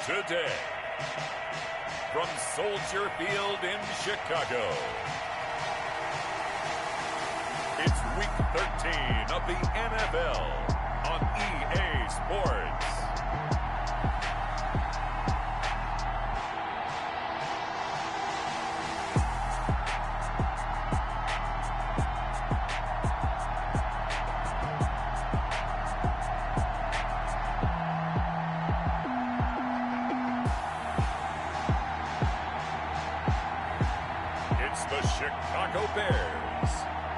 Today, from Soldier Field in Chicago, it's Week 13 of the NFL on EA Sports. The Chicago Bears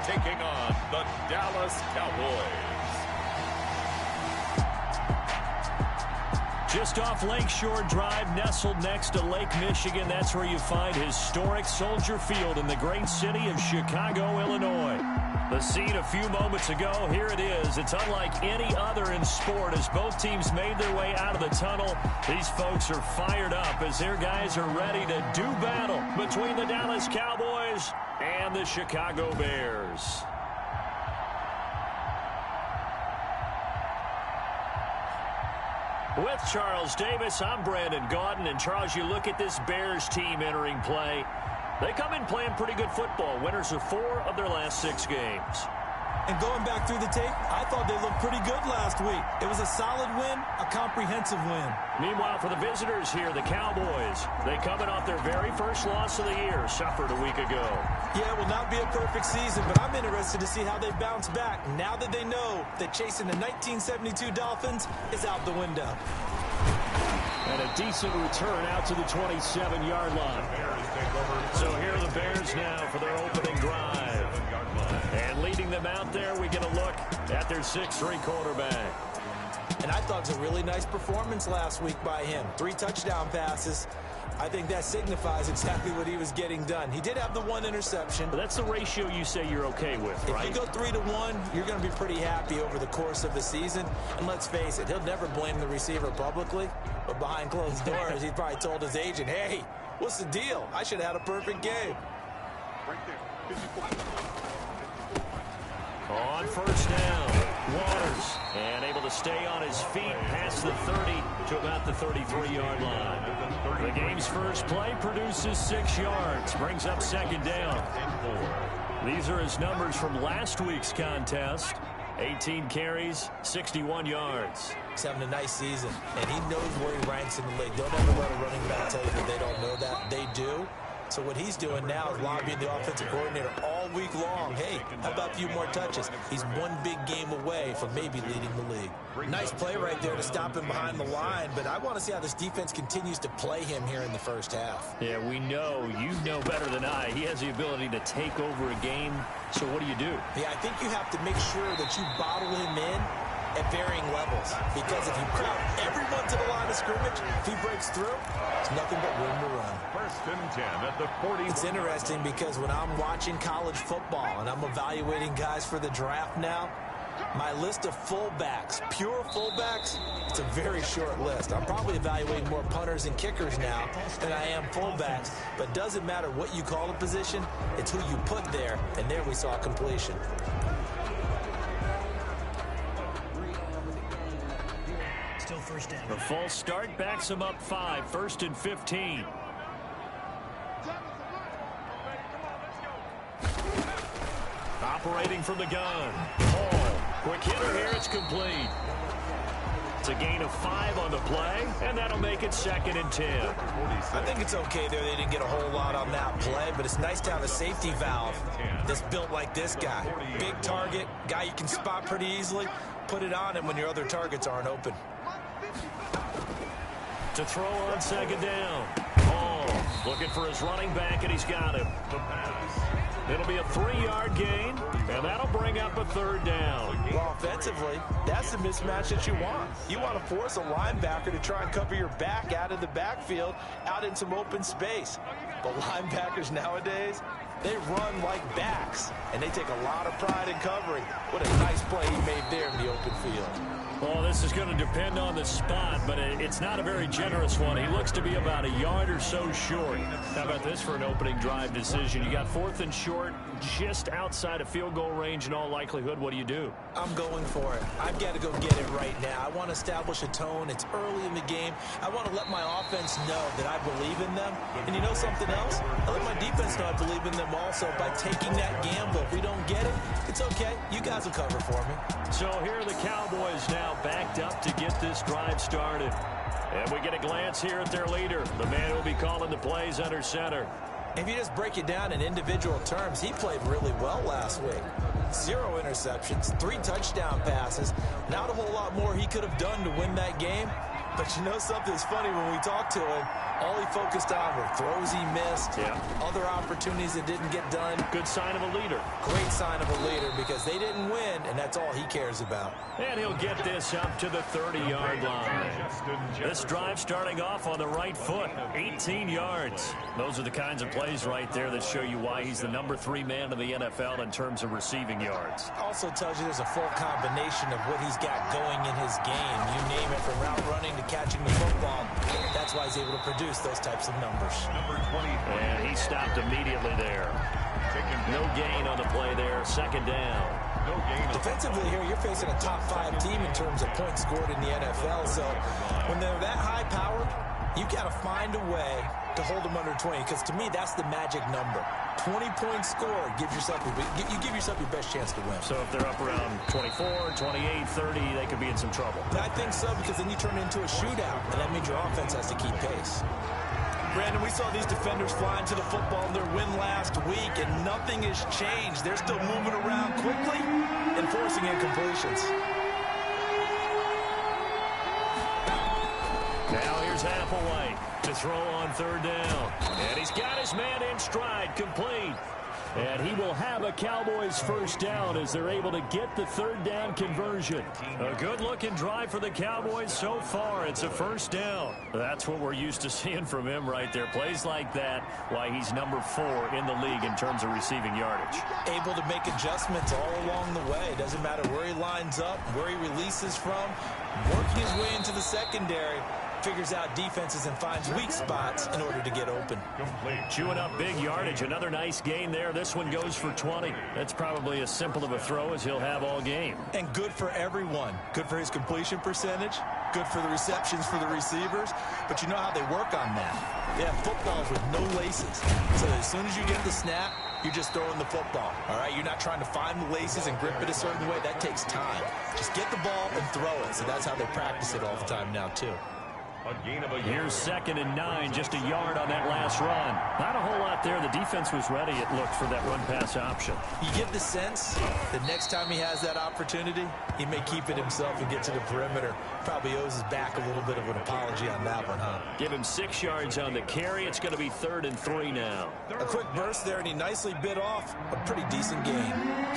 taking on the Dallas Cowboys. Just off Lakeshore Drive, nestled next to Lake Michigan. That's where you find historic Soldier Field in the great city of Chicago, Illinois. The scene a few moments ago, here it is. It's unlike any other in sport as both teams made their way out of the tunnel. These folks are fired up as their guys are ready to do battle between the Dallas Cowboys and the Chicago Bears. With Charles Davis, I'm Brandon Gaudin. And Charles, you look at this Bears team entering play. They come in playing pretty good football. Winners of 4 of their last 6 games. And going back through the tape, I thought they looked pretty good last week. It was a solid win, a comprehensive win. Meanwhile, for the visitors here, the Cowboys, they coming off their very first loss of the year, suffered a week ago. Yeah, it will not be a perfect season, but I'm interested to see how they bounce back now that they know that chasing the 1972 Dolphins is out the window. And a decent return out to the 27-yard line. So here are the Bears now for their opening drive. And leading them out there, we get a look at their 6'3" quarterback. And I thought it was a really nice performance last week by him. 3 touchdown passes. I think that signifies exactly what he was getting done. He did have the 1 interception. But that's the ratio you say you're okay with, right? If you go 3-to-1, you're going to be pretty happy over the course of the season. And let's face it, he'll never blame the receiver publicly. But behind closed doors, he probably told his agent, hey, what's the deal? I should have had a perfect game. Right there. On first down, Waters, and able to stay on his feet past the 30 to about the 33-yard line. The game's first play produces 6 yards, brings up second down. These are his numbers from last week's contest. 18 carries, 61 yards. He's having a nice season, and he knows where he ranks in the league. Don't ever let a running back tell you that they don't know that. They do. So what he's doing now is lobbying the offensive coordinator all week long. Hey, how about a few more touches? He's one big game away from maybe leading the league. Nice play right there to stop him behind the line, but I want to see how this defense continues to play him here in the first half. Yeah, we know, you know better than I, he has the ability to take over a game. So what do you do? Yeah, I think you have to make sure that you bottle him in at varying levels, because if you crowd everyone to the line of scrimmage, if he breaks through, it's nothing but room to run. First and 10 at the 40. It's interesting because when I'm watching college football and I'm evaluating guys for the draft now, my list of fullbacks, pure fullbacks, it's a very short list. I'm probably evaluating more punters and kickers now than I am fullbacks, but it doesn't matter what you call a position, it's who you put there, and there we saw completion. The false start backs him up 5, first and 15. Operating from the gun. Hall, quick hitter here, it's complete. It's a gain of 5 on the play, and that'll make it second and 10. I think it's okay there. They didn't get a whole lot on that play, but it's nice to have a safety valve that's built like this guy. Big target, guy you can spot pretty easily. Put it on him when your other targets aren't open. To throw on second down. Hall looking for his running back, and he's got him. It'll be a 3-yard gain, and that'll bring up a third down. Well, offensively, that's the mismatch that you want. You want to force a linebacker to try and cover your back out of the backfield, out in some open space. But linebackers nowadays, they run like backs, and they take a lot of pride in covering. What a nice play he made there in the open field. Well, this is going to depend on the spot, but it's not a very generous one. He looks to be about a yard or so short. How about this for an opening drive decision? You got 4th and short, just outside of field goal range in all likelihood, what do you do? I'm going for it. I've got to go get it right now. I want to establish a tone. It's early in the game. I want to let my offense know that I believe in them. And you know something else? I let my defense know I believe in them also by taking that gamble. If we don't get it, it's okay. You guys will cover for me. So here are the Cowboys now backed up to get this drive started. And we get a glance here at their leader, the man who will be calling the plays under center. If you just break it down in individual terms, he played really well last week. 0 interceptions, 3 touchdown passes. Not a whole lot more he could have done to win that game. But you know something's funny when we talked to him. All he focused on were throws he missed, other opportunities that didn't get done. Good sign of a leader. Great sign of a leader because they didn't win, and that's all he cares about. And he'll get this up to the 30-yard line. This drive starting off on the right foot, 18 yards. Those are the kinds of plays right there that show you why he's the number 3 man in the NFL in terms of receiving yards. Also tells you there's a full combination of what he's got going in his game. You name it, from route running to catching the football. That's why he's able to produce those types of numbers. And he stopped immediately there. No gain on the play there. Second down. Defensively here, you're facing a top 5 team in terms of points scored in the NFL. So when they're that high-powered, you've got to find a way to hold them under 20. Because to me, that's the magic number. 20 points scored. You give yourself your best chance to win. So if they're up around 24, 28, 30, they could be in some trouble. I think so, because then you turn it into a shootout, and that means your offense has to keep pace. Brandon, we saw these defenders flying to the football in their win last week, and nothing has changed. They're still moving around quickly and forcing incompletions. Now here's Applewhite to throw on third down. And he's got his man in stride, complete. And he will have a Cowboys first down as they're able to get the third down conversion. A good-looking drive for the Cowboys so far. It's a first down. That's what we're used to seeing from him right there. Plays like that, why he's number 4 in the league in terms of receiving yardage. Able to make adjustments all along the way. Doesn't matter where he lines up, where he releases from. Working his way into the secondary. Figures out defenses and finds weak spots in order to get open. Chewing up big yardage. Another nice gain there. This one goes for 20. That's probably as simple of a throw as he'll have all game. And good for everyone. Good for his completion percentage. Good for the receptions for the receivers. But you know how they work on that. They have footballs with no laces. So as soon as you get the snap, you're just throwing the football. All right? You're not trying to find the laces and grip it a certain way. That takes time. Just get the ball and throw it. So that's how they practice it all the time now, too. Here's 2nd and 9, just a yard on that last run. Not a whole lot there. The defense was ready, it looked, for that run-pass option. You get the sense that next time he has that opportunity, he may keep it himself and get to the perimeter. Probably owes his back a little bit of an apology on that one, huh? Give him 6 yards on the carry. It's going to be 3rd and 3 now. A quick burst there, and he nicely bit off a pretty decent gain.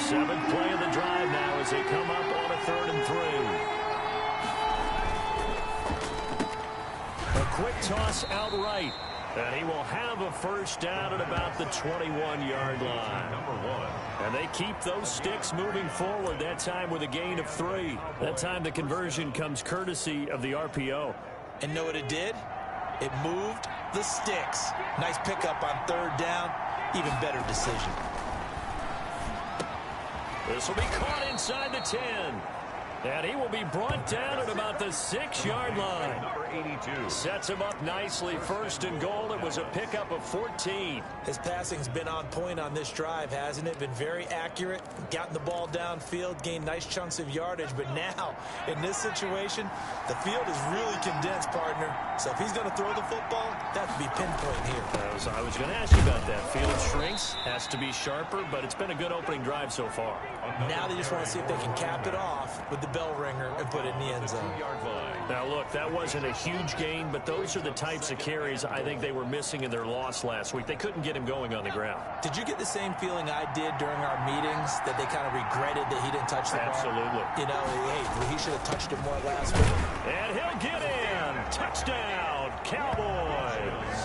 7th play of the drive now as they come up on a 3rd and 3. A quick toss outright, and he will have a first down at about the 21-yard line. And they keep those sticks moving forward, that time with a gain of 3. That time the conversion comes courtesy of the RPO. And know what it did? It moved the sticks. Nice pickup on 3rd down. Even better decision. This will be caught inside the 10. And he will be brought down at about the 6-yard line. Sets him up nicely. 1st and goal. It was a pickup of 14. His passing's been on point on this drive, hasn't it? Been very accurate. Gotten the ball downfield. Gained nice chunks of yardage. But now, in this situation, the field is really condensed, partner. So if he's going to throw the football, that would be pinpoint here. I was going to ask you about that. Field shrinks. Has to be sharper. But it's been a good opening drive so far. Now they just want to see if they can cap it off with the bell ringer and put it in the end zone. Now, look, that wasn't a huge gain, but those are the types of carries I think they were missing in their loss last week. They couldn't get him going on the ground. Did you get the same feeling I did during our meetings, that they kind of regretted that he didn't touch the ball? Absolutely. You know, hey, he should have touched it more last week. And he'll get in. Touchdown, Cowboys.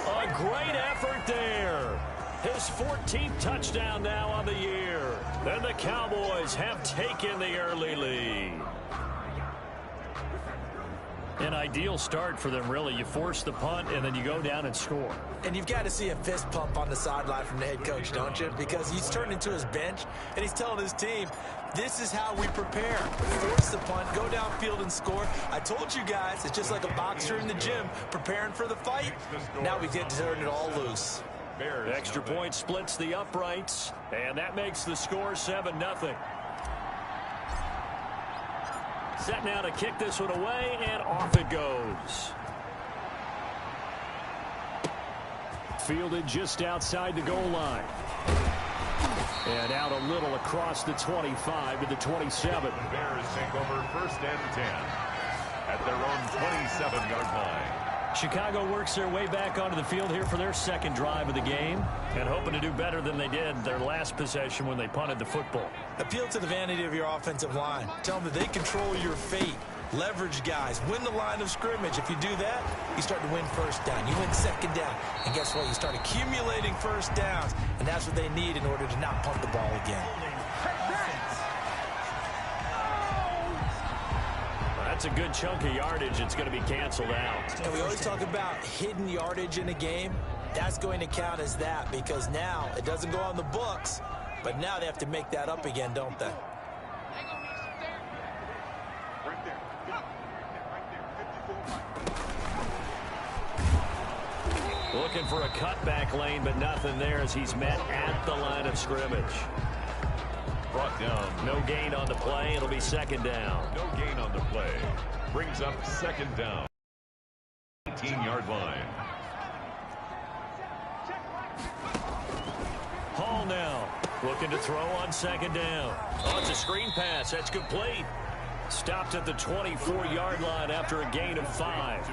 A great effort there. His 14th touchdown now on the year. And the Cowboys have taken the early lead. An ideal start for them, really. You force the punt, and then you go down and score. And you've got to see a fist pump on the sideline from the head coach, don't you? Because he's turned into his bench, and he's telling his team, this is how we prepare. Force the punt, go downfield and score. I told you guys, it's just like a boxer in the gym preparing for the fight. Now we get to turn it all loose. Extra point splits the uprights, and that makes the score 7-0. Set now to kick this one away, and off it goes. Fielded just outside the goal line. And out a little across the 25 to the 27. The Bears take over 1st and 10 at their own 27-yard line. Chicago works their way back onto the field here for their second drive of the game and hoping to do better than they did their last possession when they punted the football. Appeal to the vanity of your offensive line. Tell them that they control your fate. Leverage guys. Win the line of scrimmage. If you do that, you start to win first down. You win second down. And guess what? You start accumulating first downs. And that's what they need in order to not punt the ball again. That's a good chunk of yardage. It's going to be canceled out. And we always talk about hidden yardage in a game. That's going to count as that because now it doesn't go on the books, but now they have to make that up again, don't they? Looking for a cutback lane, but nothing there as he's met at the line of scrimmage. Brought down. No gain on the play. It'll be second down. No gain on the play. Brings up second down. 18-yard line. Hall now looking to throw on second down. Oh, it's a screen pass. That's complete. Stopped at the 24-yard line after a gain of 5.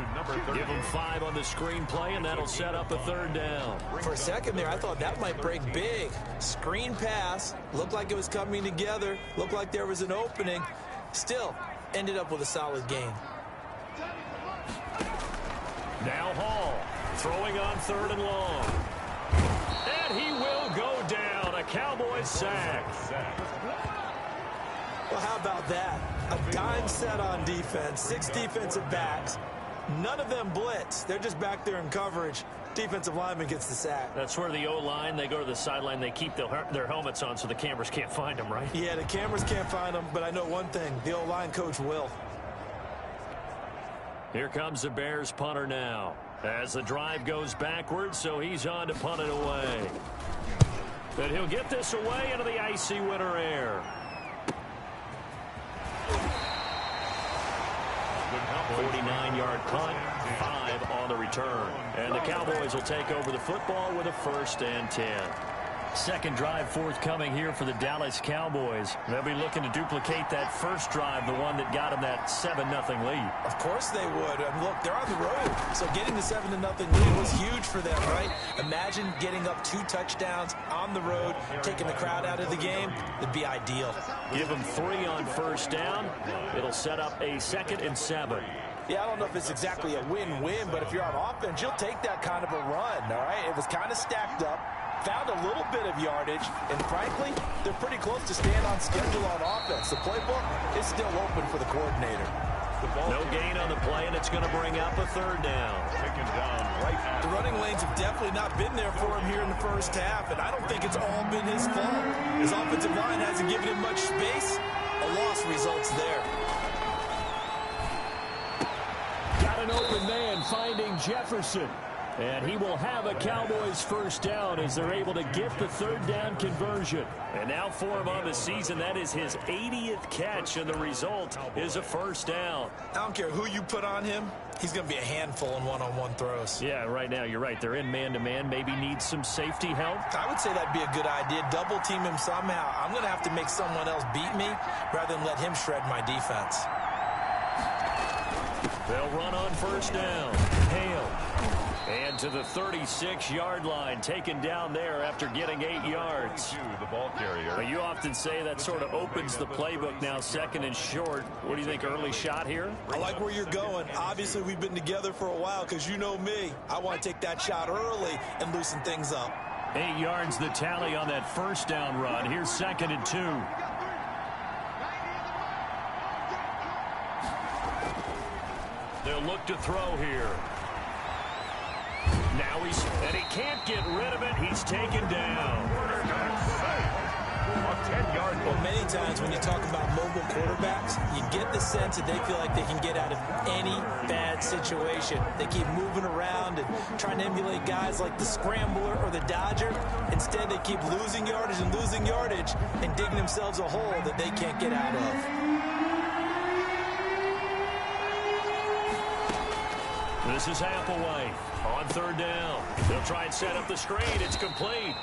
Give him 5 on the screen play, and that'll set up a third down. For a second there, I thought that might break big. Screen pass. Looked like it was coming together. Looked like there was an opening. Still, ended up with a solid gain. Now Hall throwing on 3rd and long. And he will go down. A Cowboys sack. Well, how about that? A dime set on defense, 6 defensive backs. None of them blitz. They're just back there in coverage. Defensive lineman gets the sack. That's where the O-line, they go to the sideline, they keep their helmets on so the cameras can't find them, right? Yeah, the cameras can't find them, but I know one thing. The O-line coach will. Here comes the Bears punter now. As the drive goes backwards, so he's on to punt it away. But he'll get this away into the icy winter air. 49-yard punt, 5 on the return. And the Cowboys will take over the football with a 1st and 10. Second drive forthcoming here for the Dallas Cowboys. They'll be looking to duplicate that first drive, the one that got them that 7-0 lead. Of course they would. And look, they're on the road. So getting the 7-0 lead was huge for them, right? Imagine getting up 2 touchdowns on the road, taking the crowd out of the game. It'd be ideal. Give them 3 on first down. It'll set up a 2nd and 7. Yeah, I don't know if it's exactly a win-win, but if you're on offense, you'll take that kind of a run, all right? It was kind of stacked up. Found a little bit of yardage, and frankly, they're pretty close to staying on schedule on offense. The playbook is still open for the coordinator. No gain on the play, and it's going to bring up a 3rd down. Taken down right at the running lanes have definitely not been there for him here in the first half, and I don't think it's all been his fault. His offensive line hasn't given him much space. A loss results there. Got an open man finding Jefferson. And he will have a Cowboys 1st down as they're able to get the 3rd down conversion. And now for him on the season, that is his 80th catch, and the result is a 1st down. I don't care who you put on him. He's going to be a handful in one-on-one throws. Yeah, right now, you're right. They're in man-to-man. Maybe need some safety help. I would say that'd be a good idea. Double team him somehow. I'm going to have to make someone else beat me rather than let him shred my defense. They'll run on 1st down. Hale. And to the 36-yard line, taken down there after getting 8 yards. the ball carrier. You often say that sort of opens the playbook now, 2nd and short. What do you think, early shot here? I like where you're going. Obviously, we've been together for a while because you know me. I want to take that shot early and loosen things up. 8 yards the tally on that 1st down run. Here's 2nd and 2. They'll look to throw here. Now and he can't get rid of it. He's taken down. Well, many times when you talk about mobile quarterbacks, you get the sense that they feel like they can get out of any bad situation. They keep moving around and trying to emulate guys like the Scrambler or the Dodger. Instead, they keep losing yardage and digging themselves a hole that they can't get out of. This is Applewhite on third down. They'll try and set up the screen. It's complete.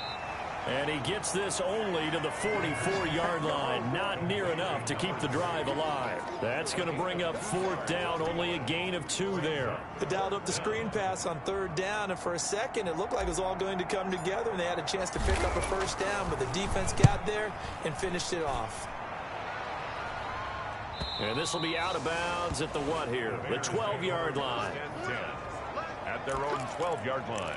And he gets this only to the 44-yard line. Not near enough to keep the drive alive. That's going to bring up fourth down. Only a gain of 2 there. They dialed up the screen pass on third down, and for a second it looked like it was all going to come together, and they had a chance to pick up a first down, but the defense got there and finished it off. And this will be out of bounds at the what here? The 12-yard line. 10 at their own 12-yard line.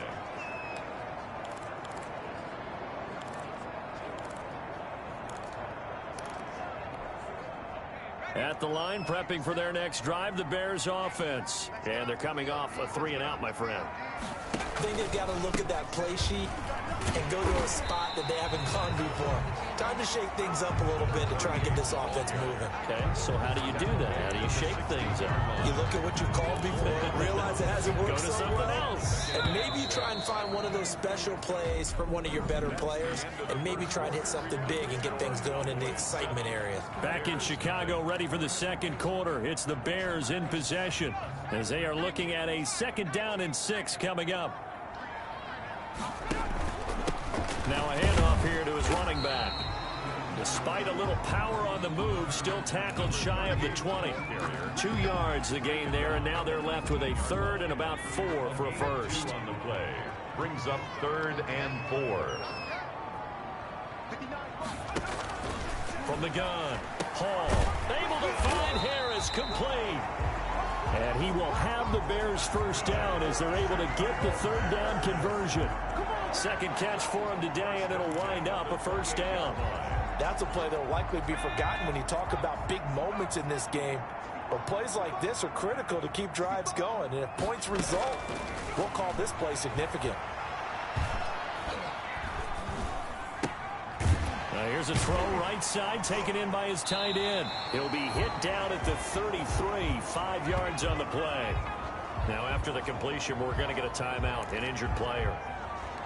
At the line, prepping for their next drive, the Bears offense. And they're coming off a 3-and-out, my friend. I think they've got to look at that play sheet and go to a spot that they haven't gone before. Time to shake things up a little bit to try and get this offense moving. Okay, so how do you do that? How do you shake things up? You look at what you've called before, realize it hasn't worked Go to so something well, else. and maybe you try and find one of those special plays from one of your better players, and maybe try and hit something big and get things going in the excitement area. Back in Chicago, ready for the second quarter. It's the Bears in possession as they are looking at a 2nd down and 6 coming up. Now a handoff here to his running back. Despite a little power on the move, still tackled shy of the 20. 2 yards the gain there, and now they're left with a 3rd and about 4 for a first. On the play brings up 3rd and 4. From the gun, Hall able to find Harris, complete. And he will have the Bears first down as they're able to get the 3rd down conversion. Second catch for him today, and it'll wind up a first down. That's a play that will likely be forgotten when you talk about big moments in this game. But plays like this are critical to keep drives going. And if points result, we'll call this play significant. Now here's a throw right side taken in by his tight end. He'll be hit down at the 33, 5 yards on the play. Now after the completion, we're going to get a timeout, an injured player.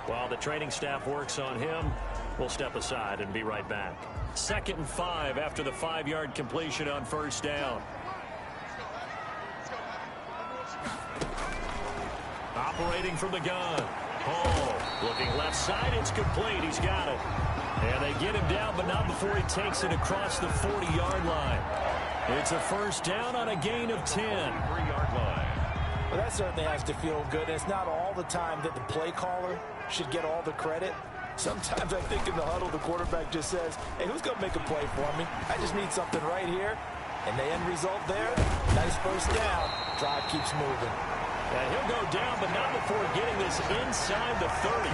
While the training staff works on him, we'll step aside and be right back. 2nd and 5 after the 5-yard completion on first down. Operating from the gun. Hall looking left side. It's complete. He's got it. And they get him down, but not before he takes it across the 40-yard line. It's a first down on a gain of 10. 3-yard line. Well, that certainly has to feel good. It's not all the time that the play caller should get all the credit. Sometimes I think in the huddle, the quarterback just says, hey, who's going to make a play for me? I just need something right here. And the end result there, nice first down. Drive keeps moving. And he'll go down, but not before getting this inside the 30.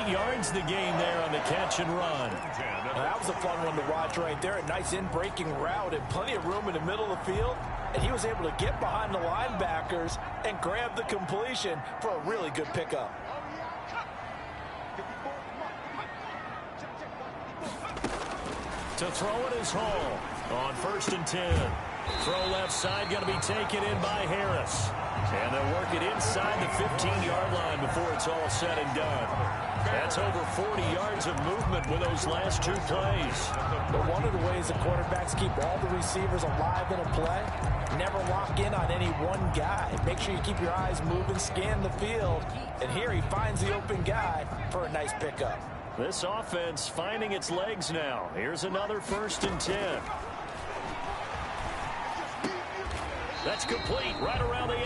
28 yards the gain there on the catch and run. Now, that was a fun one to watch right there. A nice in-breaking route and plenty of room in the middle of the field. And he was able to get behind the linebackers and grab the completion for a really good pickup. To throw it is Hall on 1st and 10. Throw left side, going to be taken in by Harris. And they'll work it inside the 15-yard line before it's all said and done. That's over 40 yards of movement with those last 2 plays. But one of the ways the quarterbacks keep all the receivers alive in a play, never lock in on any one guy. Make sure you keep your eyes moving, scan the field. And here he finds the open guy for a nice pickup. This offense finding its legs now. Here's another 1st and 10. That's complete right around the 8.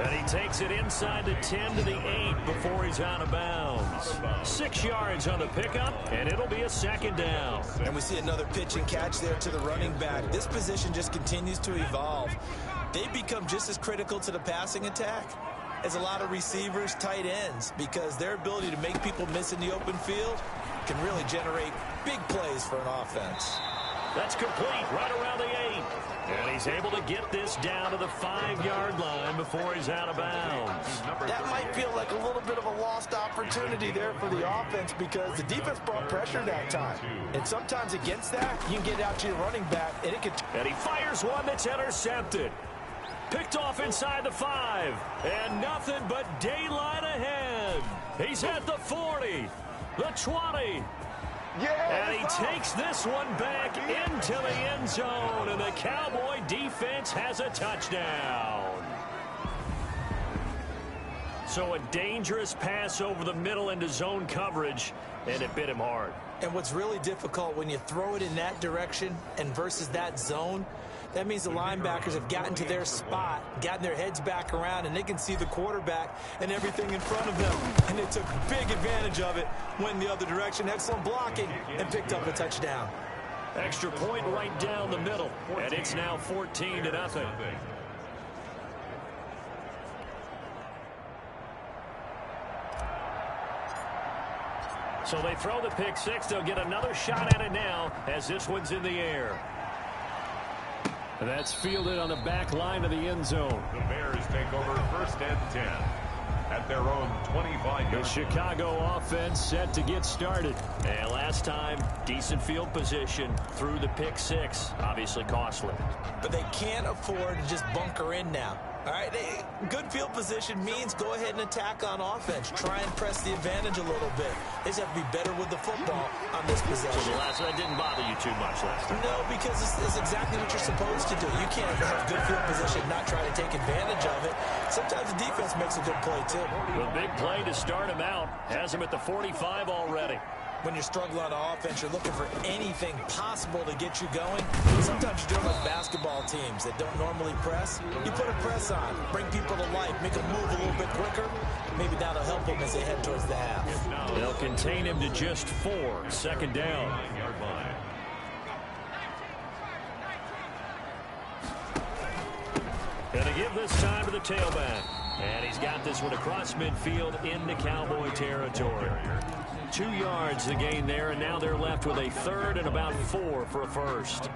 And he takes it inside the 10 to the 8 before he's out of bounds. 6 yards on the pickup, and it'll be a 2nd down. And we see another pitch and catch there to the running back. This position just continues to evolve. They become just as critical to the passing attack as a lot of receivers, tight ends, because their ability to make people miss in the open field can really generate big plays for an offense. That's complete right around the 8. And he's able to get this down to the 5-yard line before he's out of bounds. That might feel like a little bit of a lost opportunity there for the offense because the defense brought pressure that time. And sometimes against that, you can get out to your running back, and it can... And he fires one that's intercepted. Picked off inside the 5. And nothing but daylight ahead. He's at the 40, the 20. And he takes this one back into the end zone, and the Cowboy defense has a touchdown. So a dangerous pass over the middle into zone coverage, and it bit him hard. And what's really difficult when you throw it in that direction and versus that zone, that means the linebackers have gotten to their spot, gotten their heads back around, and they can see the quarterback and everything in front of them. And they took big advantage of it, went in the other direction, excellent blocking, and picked up a touchdown. Extra point right down the middle, and it's now 14-0. So they throw the pick six. They'll get another shot at it now as this one's in the air. And that's fielded on the back line of the end zone. The Bears take over 1st and 10 at their own 25-yard. The Chicago offense set to get started. And last time, decent field position through the pick six. Obviously costly. But they can't afford to just bunker in now. All right, good field position means go ahead and attack on offense. Try and press the advantage a little bit. They just have to be better with the football on this possession. So that didn't bother you too much last time. No, because it's exactly what you're supposed to do. You can't have good field position, not try to take advantage of it. Sometimes the defense makes a good play, too. The big play to start him out. Has him at the 45 already. When you're struggling on offense, you're looking for anything possible to get you going. Sometimes you're doing like basketball teams that don't normally press. You put a press on, bring people to life, make them move a little bit quicker. Maybe that'll help them as they head towards the half. They'll contain him to just 4. 2nd down. Gonna give this time to the tailback. And he's got this one across midfield into Cowboy territory. 2 yards the gain there, and now they're left with a 3rd and about 4 for a first.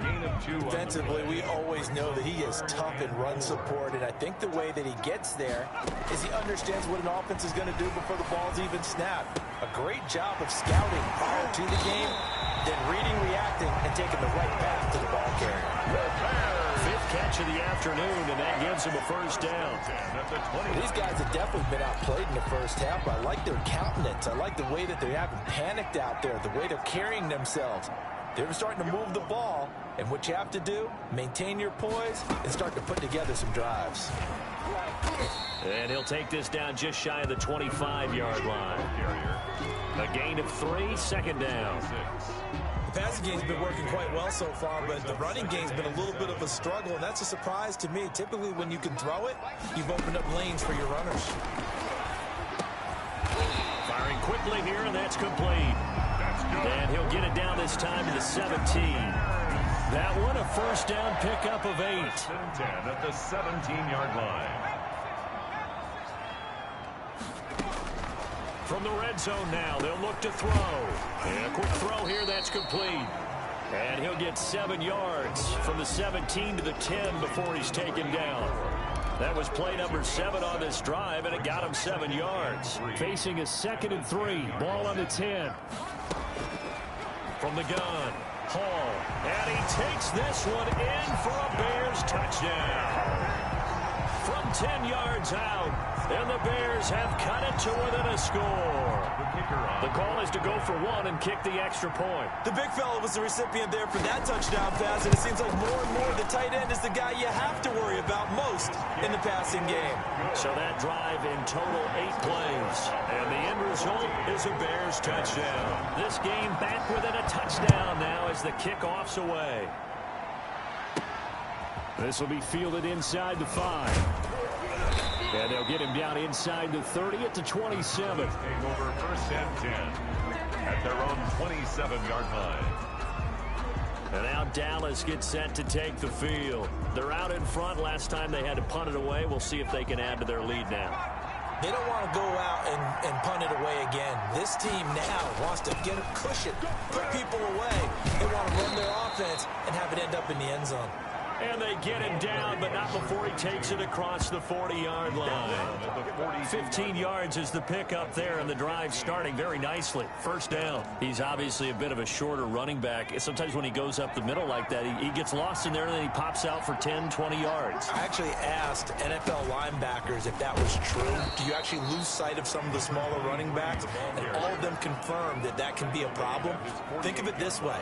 Defensively, we always know that he is tough in run support, and I think the way that he gets there is he understands what an offense is going to do before the ball's even snapped. A great job of scouting prior to the game, then reading, reacting, and taking the right path to the ball carrier. 5th catch of the afternoon, and that gives him a first down. These guys have definitely been outplayed in the first half. I like their countenance. I like the way that they haven't panicked out there, the way they're carrying themselves. They're starting to move the ball, and what you have to do, maintain your poise and start to put together some drives. And he'll take this down just shy of the 25-yard line. A gain of 3, 2nd down. The passing game's been working quite well so far, but the running game's been a little bit of a struggle, and that's a surprise to me. Typically, when you can throw it, you've opened up lanes for your runners. Firing quickly here, and that's complete. And he'll get it down this time to the 17. That one a first down pickup of 8. 10 at the 17-yard line. From the red zone now, they'll look to throw. And a quick throw here, that's complete. And he'll get 7 yards from the 17 to the 10 before he's taken down. That was play number 7 on this drive, and it got him 7 yards. Facing a 2nd and 3. Ball on the 10. From the gun, Hall. And he takes this one in for a Bears touchdown. From 10 yards out, and the Bears have cut it to within a score. The call is to go for 1 and kick the extra point. The big fella was the recipient there for that touchdown pass, and it seems like more and more the tight end is the guy you have to worry about most in the passing game. So that drive in total 8 plays, and the end result is a Bears touchdown. This game back within a touchdown now as the kickoff's away. This will be fielded inside the 5. And they'll get him down inside the 30 at the 27. Take over 1st and 10 at their own 27-yard line. And now Dallas gets set to take the field. They're out in front. Last time they had to punt it away. We'll see if they can add to their lead now. They don't want to go out and punt it away again. This team now wants to get a cushion, put people away. They want to run their offense and have it end up in the end zone. And they get him down, but not before he takes it across the 40-yard line. 15 yards is the pickup there, and the drive starting very nicely. First down. He's obviously a bit of a shorter running back. Sometimes when he goes up the middle like that, he gets lost in there, and then he pops out for 10, 20 yards. I actually asked NFL linebackers if that was true. Do you actually lose sight of some of the smaller running backs? And all of them confirmed that that can be a problem. Think of it this way.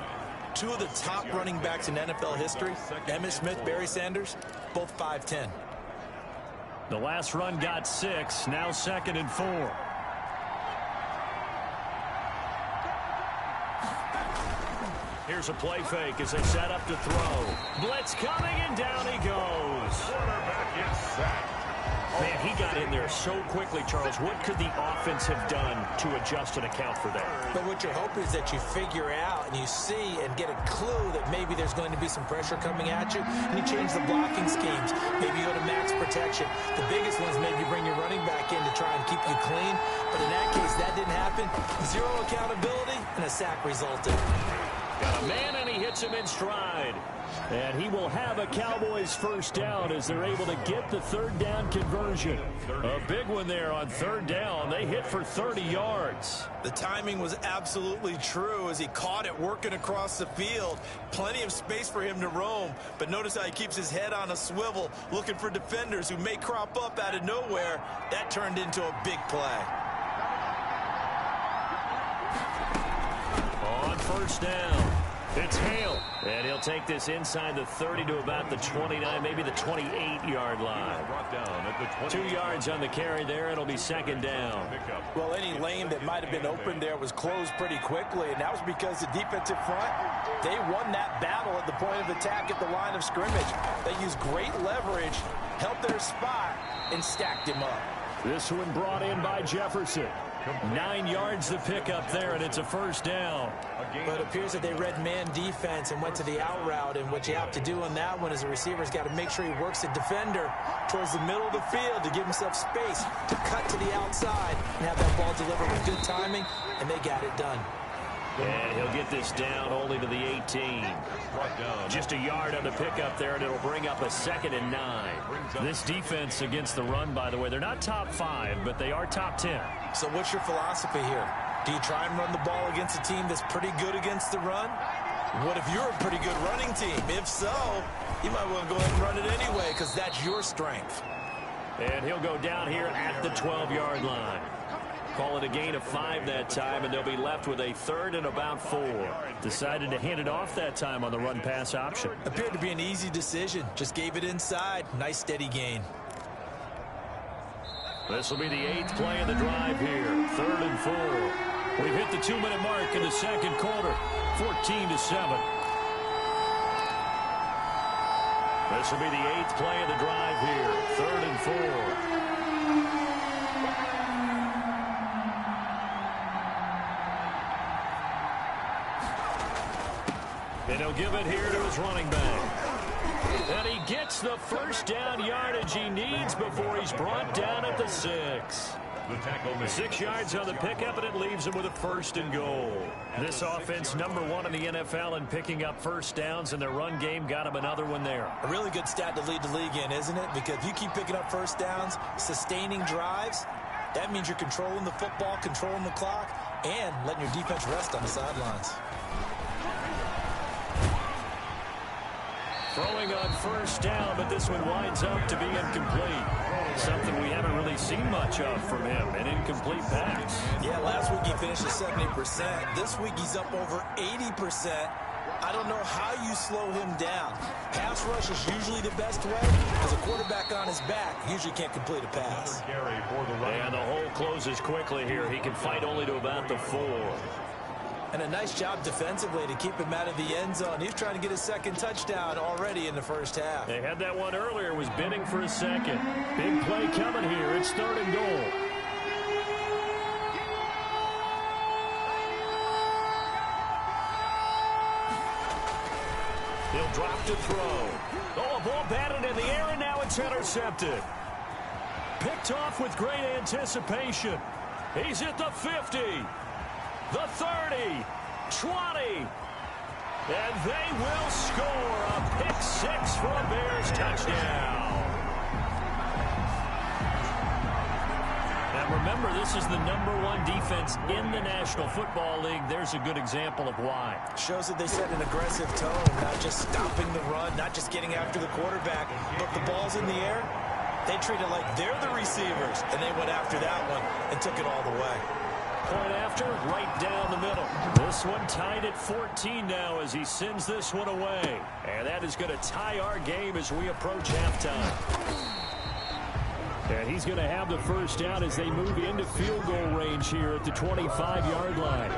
Two of the top running backs in NFL history, Emmitt Smith, Barry Sanders, both 5'10". The last run got 6, now 2nd and 4. Here's a play fake as they set up to throw. Blitz coming, and down he goes. Quarterback is sacked. Man, he got in there so quickly, Charles. What could the offense have done to adjust and account for that? But what you're hoping is that you figure out and you see and get a clue that maybe there's going to be some pressure coming at you, and you change the blocking schemes. Maybe you go to max protection. The biggest one is maybe bring your running back in to try and keep you clean. But in that case, that didn't happen. Zero accountability, and a sack resulted. Got a man, and he hits him in stride. And he will have a Cowboys first down as they're able to get the third down conversion. A big one there on third down. They hit for 30 yards. The timing was absolutely true as he caught it working across the field. Plenty of space for him to roam. But notice how he keeps his head on a swivel, looking for defenders who may crop up out of nowhere. That turned into a big play. On first down, it's Hale. And he'll take this inside the 30 to about the 29, maybe the 28-yard line. 2 yards on the carry there. It'll be second down. Well, any lane that might have been open there was closed pretty quickly, and that was because the defensive front, they won that battle at the point of attack at the line of scrimmage. They used great leverage, held their spot, and stacked him up. This one brought in by Jefferson. 9 yards to pick up there, and it's a first down. But it appears that they read man defense and went to the out route, and what you have to do on that one is the receiver's got to make sure he works the defender towards the middle of the field to give himself space to cut to the outside and have that ball delivered with good timing, and they got it done. And he'll get this down only to the 18. Just a yard on the pickup there, and it'll bring up a 2nd and 9. This defense against the run, by the way, they're not top 5, but they are top 10. So what's your philosophy here? Do you try and run the ball against a team that's pretty good against the run? What if you're a pretty good running team? If so, you might want to go ahead and run it anyway because that's your strength. And he'll go down here at the 12-yard line. Call it a gain of 5 that time, and they'll be left with a 3rd and about 4. Decided to hand it off that time on the run-pass option. Appeared to be an easy decision. Just gave it inside. Nice steady gain. This will be the 8th play of the drive here. 3rd and 4. We've hit the 2-minute mark in the second quarter. 14-7. This will be the 8th play of the drive here. 3rd and 4. And he'll give it here to his running back. And he gets the first down yardage he needs before he's brought down at the 6. 6 yards on the pickup, and it leaves him with a 1st and goal. This offense, number 1 in the NFL in picking up first downs, and their run game got him another one there. A really good stat to lead the league in, isn't it? Because if you keep picking up first downs, sustaining drives, that means you're controlling the football, controlling the clock, and letting your defense rest on the sidelines. Throwing on first down, but this one winds up to be incomplete. Something we haven't really seen much of from him, an incomplete pass. Yeah, last week he finished at 70%. This week he's up over 80%. I don't know how you slow him down. Pass rush is usually the best way because a quarterback on his back usually can't complete a pass. And the hole closes quickly here. He can fight only to about the 4. And a nice job defensively to keep him out of the end zone. He's trying to get his 2nd touchdown already in the first half. They had that one earlier, was bidding for a 2nd. Big play coming here. It's 3rd and goal. He'll drop to throw. Oh, a ball batted in the air, and now it's intercepted. Picked off with great anticipation. He's at the 50. The 30, 20, And they will score a pick-6 for a Bears touchdown. And remember, this is the #1 defense in the National Football League. There's a good example of why. Shows that they set an aggressive tone, not just stopping the run, not just getting after the quarterback, but the ball's in the air. They treat it like they're the receivers, and they went after that one and took it all the way. Point after, right down the middle. This one tied at 14 now as he sends this one away. And that is going to tie our game as we approach halftime. And he's going to have the first down as they move into field goal range here at the 25-yard line.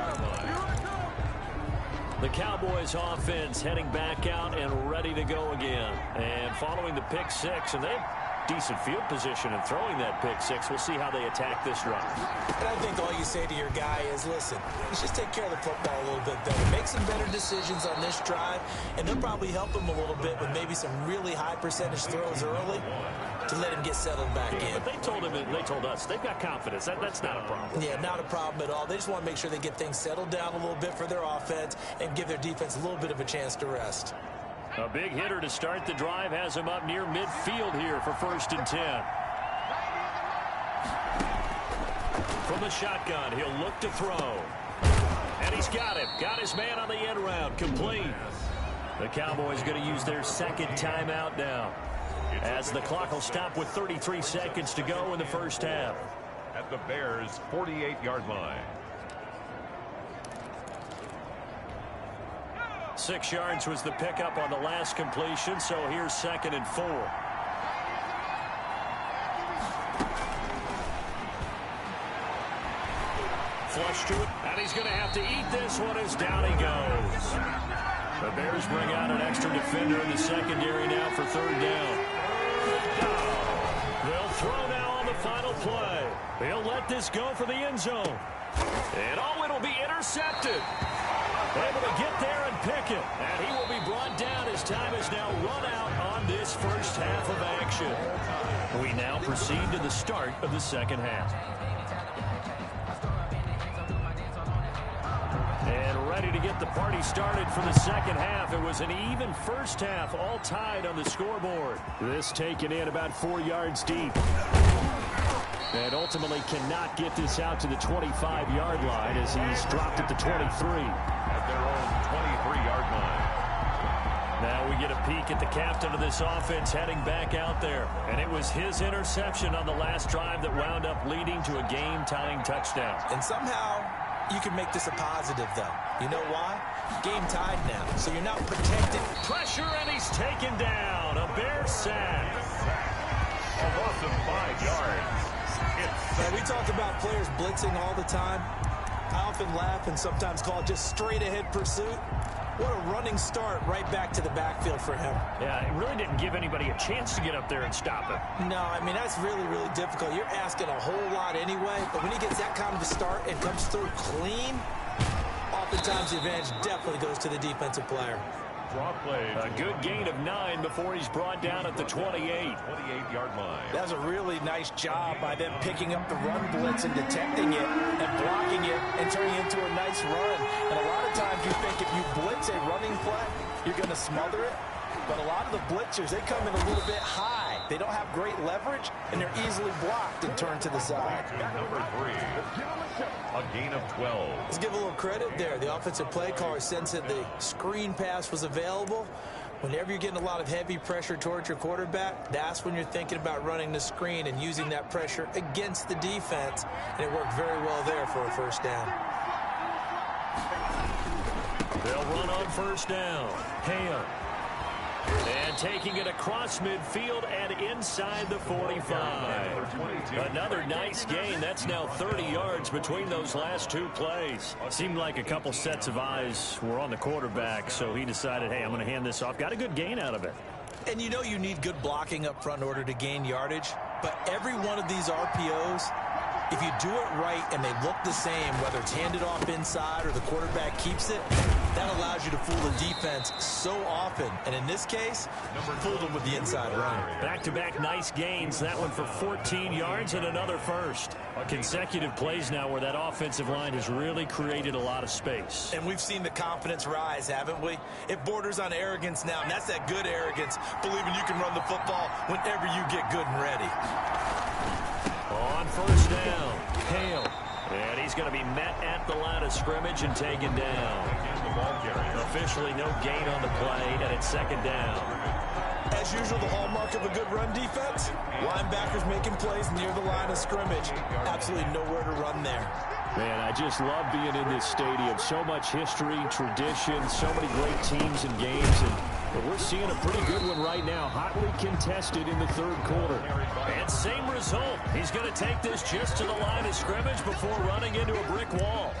The Cowboys offense heading back out and ready to go again. And following the pick-6, and they have decent field position and throwing that pick-6. We'll see how they attack this drive. And I think all you say to your guy is, listen, let's just take care of the football a little bit better. Make some better decisions on this drive, and they'll probably help him a little bit with maybe some really high percentage throws early to let him get settled back in. But they told him, and they told us, they've got confidence. That's not a problem. Yeah, not a problem at all. They just want to make sure they get things settled down a little bit for their offense and give their defense a little bit of a chance to rest. A big hitter to start the drive has him up near midfield here for 1st and 10. From the shotgun, he'll look to throw. And he's got him. Got his man on the end round. Complete. The Cowboys going to use their second timeout now, as the clock will stop with 33 seconds to go in the first half. At the Bears' 48-yard line. 6 yards was the pickup on the last completion, so here's 2nd and 4. Flush to it, and he's going to have to eat this one as down he goes. The Bears bring out an extra defender in the secondary now for 3rd down. They'll throw now on the final play. They'll let this go for the end zone. And it'll be intercepted. Able to get there and pick it. And he will be brought down as time is now run out on this first half of action. We now proceed to the start of the second half. And ready to get the party started for the second half. It was an even first half, all tied on the scoreboard. This taken in about 4 yards deep. And ultimately cannot get this out to the 25-yard line as he's dropped at the 23. At their own 23-yard line. Now we get a peek at the captain of this offense heading back out there. And it was his interception on the last drive that wound up leading to a game-tying touchdown. And somehow you can make this a positive, though. You know why? Game tied now, so you're not protected. Pressure, and he's taken down. A Bear sack. A loss of 5 yards. We talk about players blitzing all the time. I often laugh and sometimes call it just straight-ahead pursuit. What a running start right back to the backfield for him. Yeah, it really didn't give anybody a chance to get up there and stop him. No, I mean, that's really, really difficult. You're asking a whole lot anyway, but when he gets that kind of a start and comes through clean, oftentimes the advantage definitely goes to the defensive player. Draw play. A good gain of 9 before he's brought down at the 28. 28-yard line. That was a really nice job by them picking up the run blitz and detecting it and blocking it and turning it into a nice run. And a lot of times you think if you blitz a running play, you're going to smother it. But a lot of the blitzers, they come in a little bit high. They don't have great leverage, and they're easily blocked and turned to the side. Number 3. A gain of 12. Let's give a little credit there. The offensive play caller sensed that the screen pass was available. Whenever you're getting a lot of heavy pressure towards your quarterback, that's when you're thinking about running the screen and using that pressure against the defense. And it worked very well there for a first down. They'll run on first down. Ham. And taking it across midfield and inside the 45. Another nice gain. That's now 30 yards between those last 2 plays. Seemed like a couple sets of eyes were on the quarterback, so he decided, hey, I'm going to hand this off. Got a good gain out of it. And you know you need good blocking up front in order to gain yardage. But every one of these RPOs, if you do it right and they look the same, whether it's handed off inside or the quarterback keeps it, That allows you to fool the defense so often. And in this case, fooled them with the inside run. Back-to-back nice gains. That one for 14 yards and another first. Consecutive plays now where that offensive line has really created a lot of space. And we've seen the confidence rise, haven't we? It borders on arrogance now, and that's that good arrogance, believing you can run the football whenever you get good and ready. On first down, Hale. And he's going to be met at the line of scrimmage and taken down. Officially no gain on the play, and it's second down. As usual, the hallmark of a good run defense, linebackers making plays near the line of scrimmage. Absolutely nowhere to run there. Man, I just love being in this stadium. So much history, tradition, so many great teams and games. And we're seeing a pretty good one right now. Hotly contested in the third quarter. And same result. He's going to take this just to the line of scrimmage before running into a brick wall.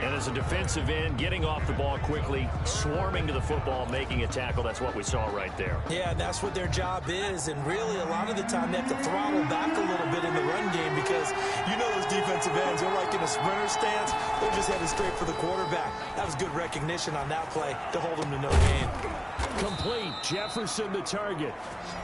And as a defensive end, getting off the ball quickly, swarming to the football, making a tackle. That's what we saw right there. Yeah, and that's what their job is. And really, a lot of the time, they have to throttle back a little bit in the run game because you know those defensive ends, they're like in a sprinter stance. They're just headed straight for the quarterback. That was good recognition on that play to hold them to no gain. Complete. Jefferson the target.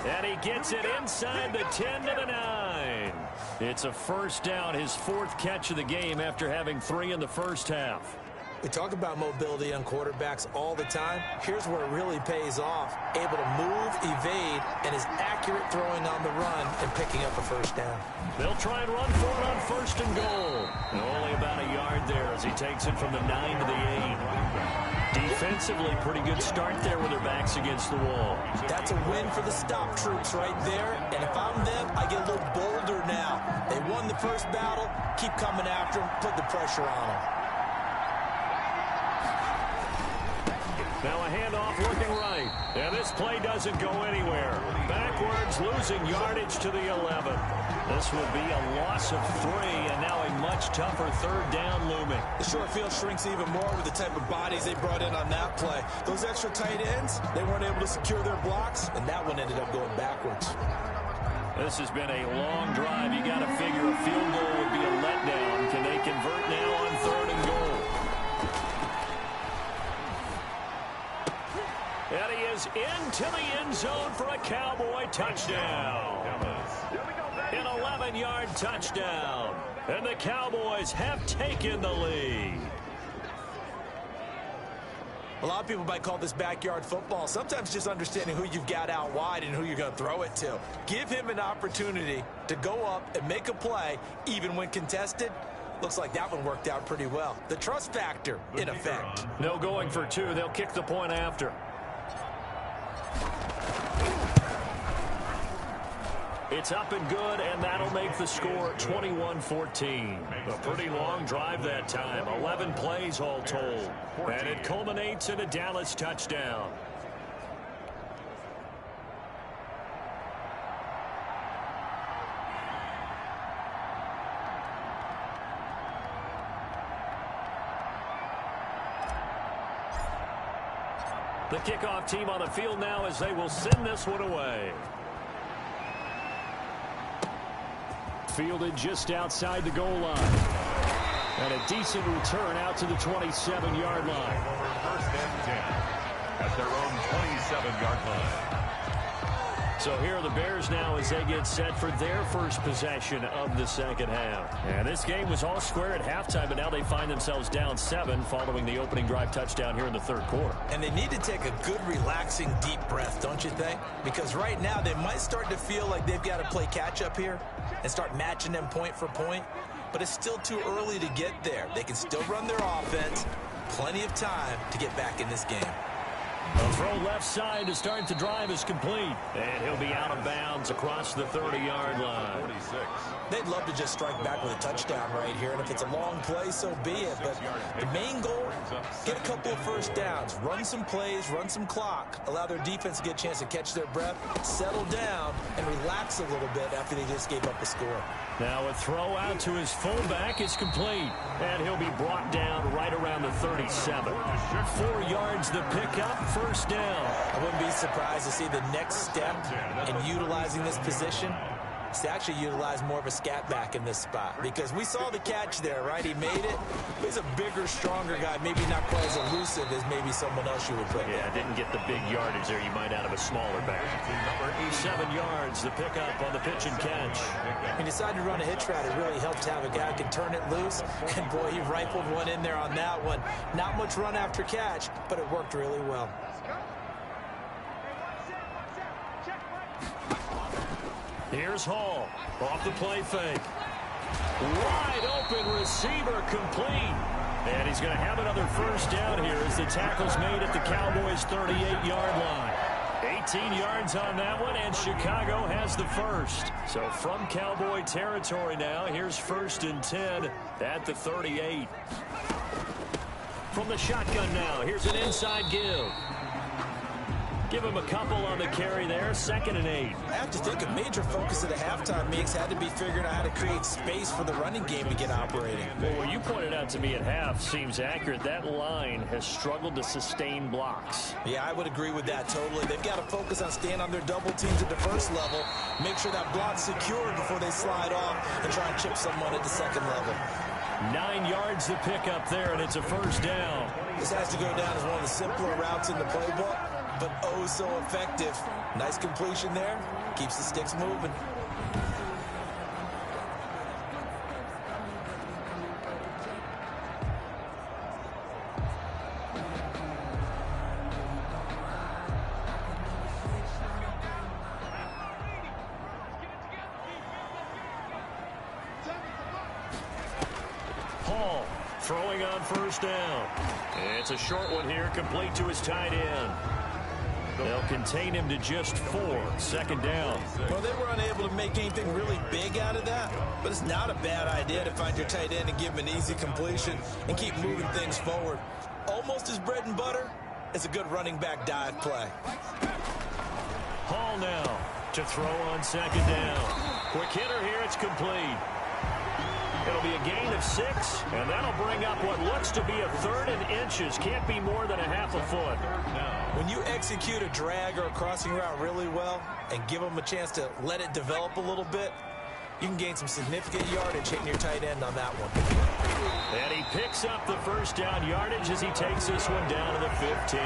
And he gets it inside the 10 to the 9. It's a first down, his fourth catch of the game after having 3 in the first half. We talk about mobility on quarterbacks all the time. Here's where it really pays off. Able to move, evade, and is accurate throwing on the run and picking up a first down. They'll try and run for it on first and goal. And only about a yard there as he takes it from the 9 to the 8. Defensively, pretty good start there with their backs against the wall. That's a win for the stop troops right there. And if I'm them, I get a little bolder now. They won the first battle. Keep coming after them. Put the pressure on them. Now a handoff looking right. And this play doesn't go anywhere. Backwards, losing yardage to the 11. This will be a loss of 3, and now a much tougher third down looming. The short field shrinks even more with the type of bodies they brought in on that play. Those extra tight ends, they weren't able to secure their blocks, and that one ended up going backwards. This has been a long drive. You got to figure a field goal would be a letdown. Can they convert now on third and goal? And he is into the end zone for a Cowboy touchdown. An 11-yard touchdown. And the Cowboys have taken the lead. A lot of people might call this backyard football. Sometimes just understanding who you've got out wide and who you're going to throw it to. Give him an opportunity to go up and make a play, even when contested. Looks like that one worked out pretty well. The trust factor, in effect. No going for 2. They'll kick the point after. It's up and good, and that'll make the score 21-14. A pretty long drive that time. 11 plays all told. And it culminates in a Dallas touchdown. The kickoff team on the field now as they will send this one away. Fielded just outside the goal line. And a decent return out to the 27-yard line. First and 10 at their own 27-yard line. So here are the Bears now as they get set for their first possession of the second half. And this game was all square at halftime, but now they find themselves down 7 following the opening drive touchdown here in the third quarter. And they need to take a good, relaxing, deep breath, don't you think? Because right now they might start to feel like they've got to play catch-up here and start matching them point for point. But it's still too early to get there. They can still run their offense. Plenty of time to get back in this game. A throw left side to start the drive is complete. And he'll be out of bounds across the 30-yard line. 46. They'd love to just strike back with a touchdown right here. And if it's a long play, so be it. But the main goal, get a couple of first downs. Run some plays, run some clock. Allow their defense to get a chance to catch their breath, settle down, and relax a little bit after they just gave up a score. Now a throw out to his fullback is complete. And he'll be brought down right around the 37. 4 yards the pickup, first down. I wouldn't be surprised to see the next step in utilizing this position. He's actually utilized more of a scat back in this spot because we saw the catch there, right? He made it. He's a bigger, stronger guy, maybe not quite as elusive as maybe someone else you would put. Yeah, didn't get the big yardage there you might out of a smaller back. 7 yards, the pickup on the pitch and catch. He decided to run a hitch route. It really helped to have a guy who can turn it loose. And, boy, he rifled one in there on that one. Not much run after catch, but it worked really well. Here's Hall. Off the play fake. Wide open receiver complete. And he's going to have another first down here as the tackle's made at the Cowboys' 38-yard line. 18 yards on that one, and Chicago has the first. So from Cowboy territory now, here's 1st and 10 at the 38. From the shotgun now, here's an inside give. Give him a couple on the carry there, 2nd and 8. I have to think a major focus of the halftime mix had to be figuring out how to create space for the running game to get operating. Well, what you pointed out to me at half seems accurate. That line has struggled to sustain blocks. Yeah, I would agree with that totally. They've got to focus on staying on their double teams at the first level, make sure that block's secured before they slide off and try and chip someone at the second level. 9 yards the pickup there, and it's a first down. This has to go down as one of the simpler routes in the playbook, but oh so effective. Nice completion there. Keeps the sticks moving. Hall throwing on first down. It's a short one here, complete to his tight end. They'll contain him to just 4, 2nd down. Well, they were unable to make anything really big out of that, but it's not a bad idea to find your tight end and give him an easy completion and keep moving things forward. Almost as bread and butter as a good running back dive play. Hall now to throw on 2nd down. Quick hitter here, it's complete. It'll be a gain of 6, and that'll bring up what looks to be a 3rd and inches. Can't be more than a half a foot. When you execute a drag or a crossing route really well and give them a chance to let it develop a little bit, you can gain some significant yardage hitting your tight end on that one. And he picks up the first down yardage as he takes this one down to the 15.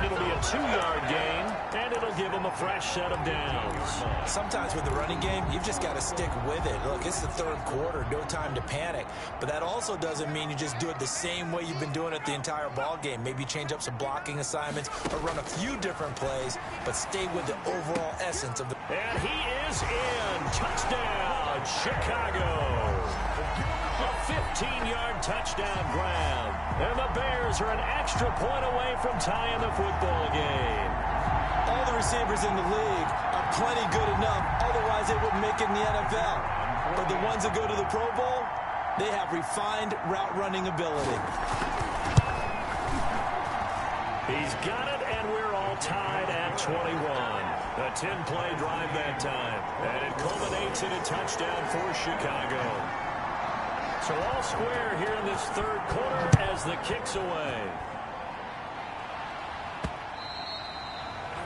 It'll be a 2-yard gain, and it'll give him a fresh set of downs. Sometimes with the running game, you've just got to stick with it. Look, it's the 3rd quarter, no time to panic. But that also doesn't mean you just do it the same way you've been doing it the entire ball game. Maybe change up some blocking assignments or run a few different plays, but stay with the overall essence of the... And he is in. Touchdown, Chicago. A 15-yard touchdown grab. And the Bears are an extra point away from tying the football game. All the receivers in the league are plenty good enough. Otherwise, they wouldn't make it in the NFL. But the ones that go to the Pro Bowl, they have refined route running ability. He's got it, and we're all tied at 21. A 10-play drive that time. And it culminates in a touchdown for Chicago. So all square here in this 3rd quarter as the kick's away.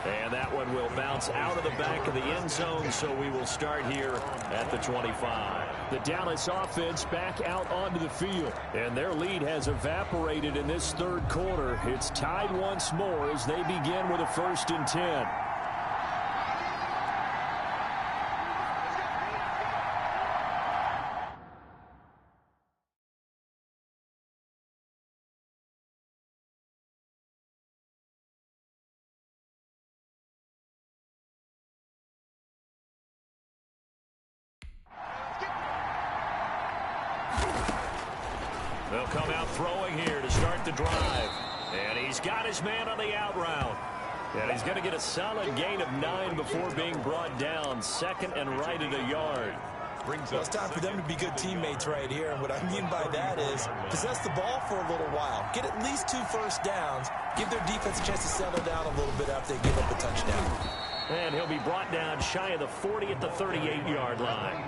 And that one will bounce out of the back of the end zone, so we will start here at the 25. The Dallas offense back out onto the field, and their lead has evaporated in this 3rd quarter. It's tied once more as they begin with a 1st and 10. They'll come out throwing here to start the drive. And he's got his man on the out route. And he's going to get a solid gain of 9 before being brought down. 2nd and right at a yard. Well, it's time for them to be good teammates right here. And what I mean by that is possess the ball for a little while. Get at least 2 first downs. Give their defense a chance to settle down a little bit after they give up a touchdown. And he'll be brought down shy of the 40 at the 38-yard line.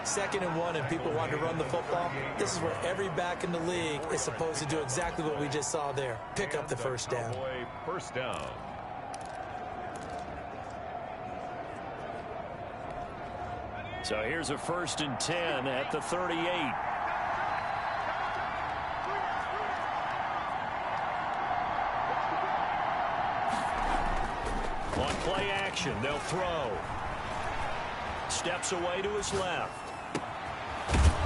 2nd and 1 and people want to run the football. This is where every back in the league is supposed to do exactly what we just saw there. Pick up the first down. First down. So here's a 1st and 10 at the 38. On play action, they'll throw. Steps away to his left.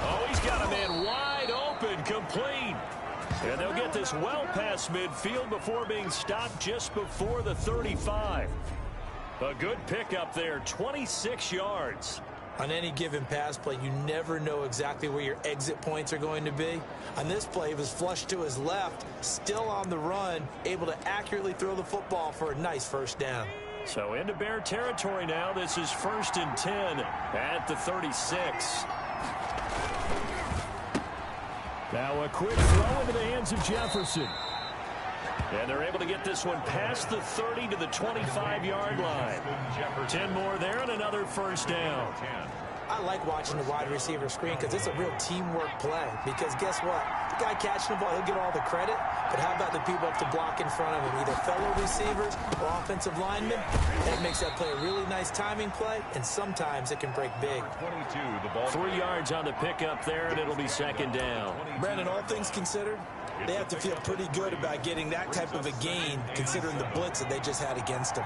Oh, he's got a man wide open, complete. And they'll get this well past midfield before being stopped just before the 35. A good pickup there, 26 yards. On any given pass play, you never know exactly where your exit points are going to be. On this play, he was flushed to his left, still on the run, able to accurately throw the football for a nice 1st down. So into Bear territory now. This is 1st and 10 at the 36. Now a quick throw into the hands of Jefferson. And they're able to get this one past the 30 to the 25-yard line. 10 more there and another 1st down. I like watching the wide receiver screen because it's a real teamwork play. Because guess what? The guy catching the ball, he'll get all the credit. But how about the people up to block in front of him, either fellow receivers or offensive linemen? That makes that play a really nice timing play, and sometimes it can break big. 3 yards on the pickup there, and it'll be 2nd down. Brandon, all things considered, they have to feel pretty good about getting that type of a gain, considering the blitz that they just had against them.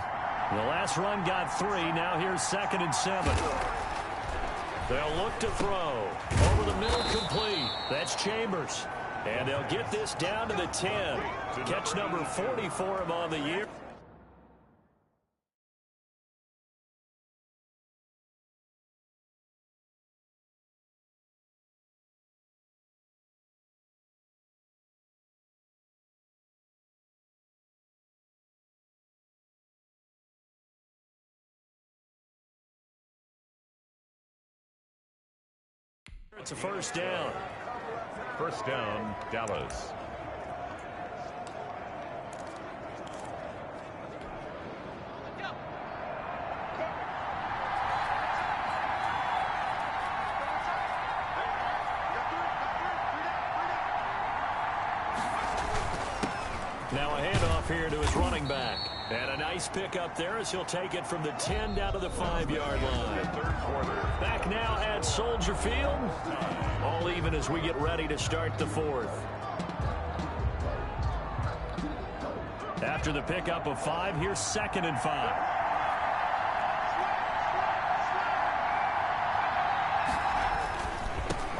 The last run got 3. Now here's 2nd and 7. They'll look to throw. Over the middle, complete. That's Chambers. And they'll get this down to the 10. Catch number 40 for him on the year. It's a 1st down. 1st down, Dallas. Now a handoff here to his running back. And a nice pick up there as he'll take it from the 10 down to the 5-yard line. Back now at Soldier Field. All even as we get ready to start the 4th. After the pickup of 5, here's 2nd and 5.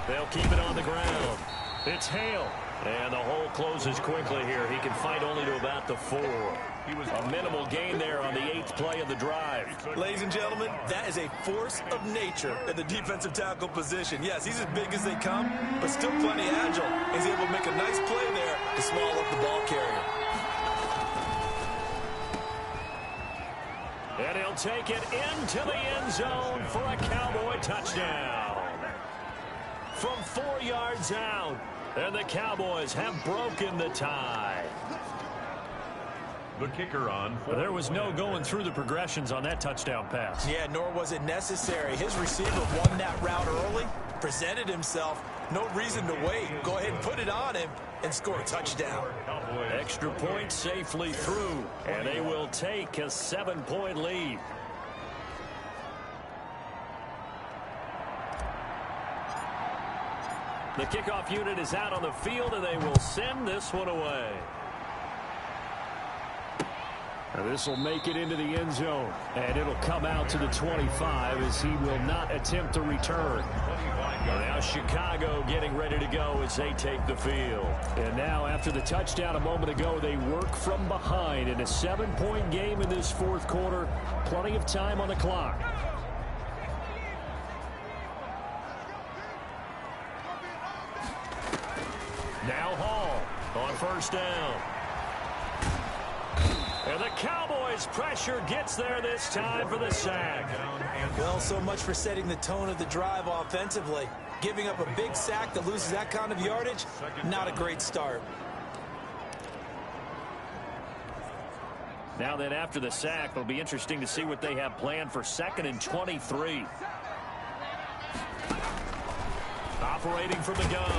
They'll keep it on the ground. It's Hale. And the hole closes quickly here. He can fight only to about the 4. A minimal gain there on the 8th play of the drive. Ladies and gentlemen, that is a force of nature in the defensive tackle position. Yes, he's as big as they come, but still plenty agile. He's able to make a nice play there to small up the ball carrier. And he'll take it into the end zone for a Cowboy touchdown. From 4 yards out. And the Cowboys have broken the tie. The kicker on. There was no going through the progressions on that touchdown pass. Yeah, nor was it necessary. His receiver won that route early, presented himself. No reason to wait. Go ahead and put it on him and score a touchdown. Extra point safely through. And they will take a 7-point lead. The kickoff unit is out on the field, and they will send this one away. This will make it into the end zone, and it'll come out to the 25 as he will not attempt to return. Now Chicago getting ready to go as they take the field. And now after the touchdown a moment ago, they work from behind in a 7-point game in this 4th quarter. Plenty of time on the clock. Now Hall on 1st down. And the Cowboys' pressure gets there this time for the sack. Well, so much for setting the tone of the drive offensively. Giving up a big sack that loses that kind of yardage, not a great start. Now then, after the sack, it'll be interesting to see what they have planned for 2nd and 23. Operating from the gun.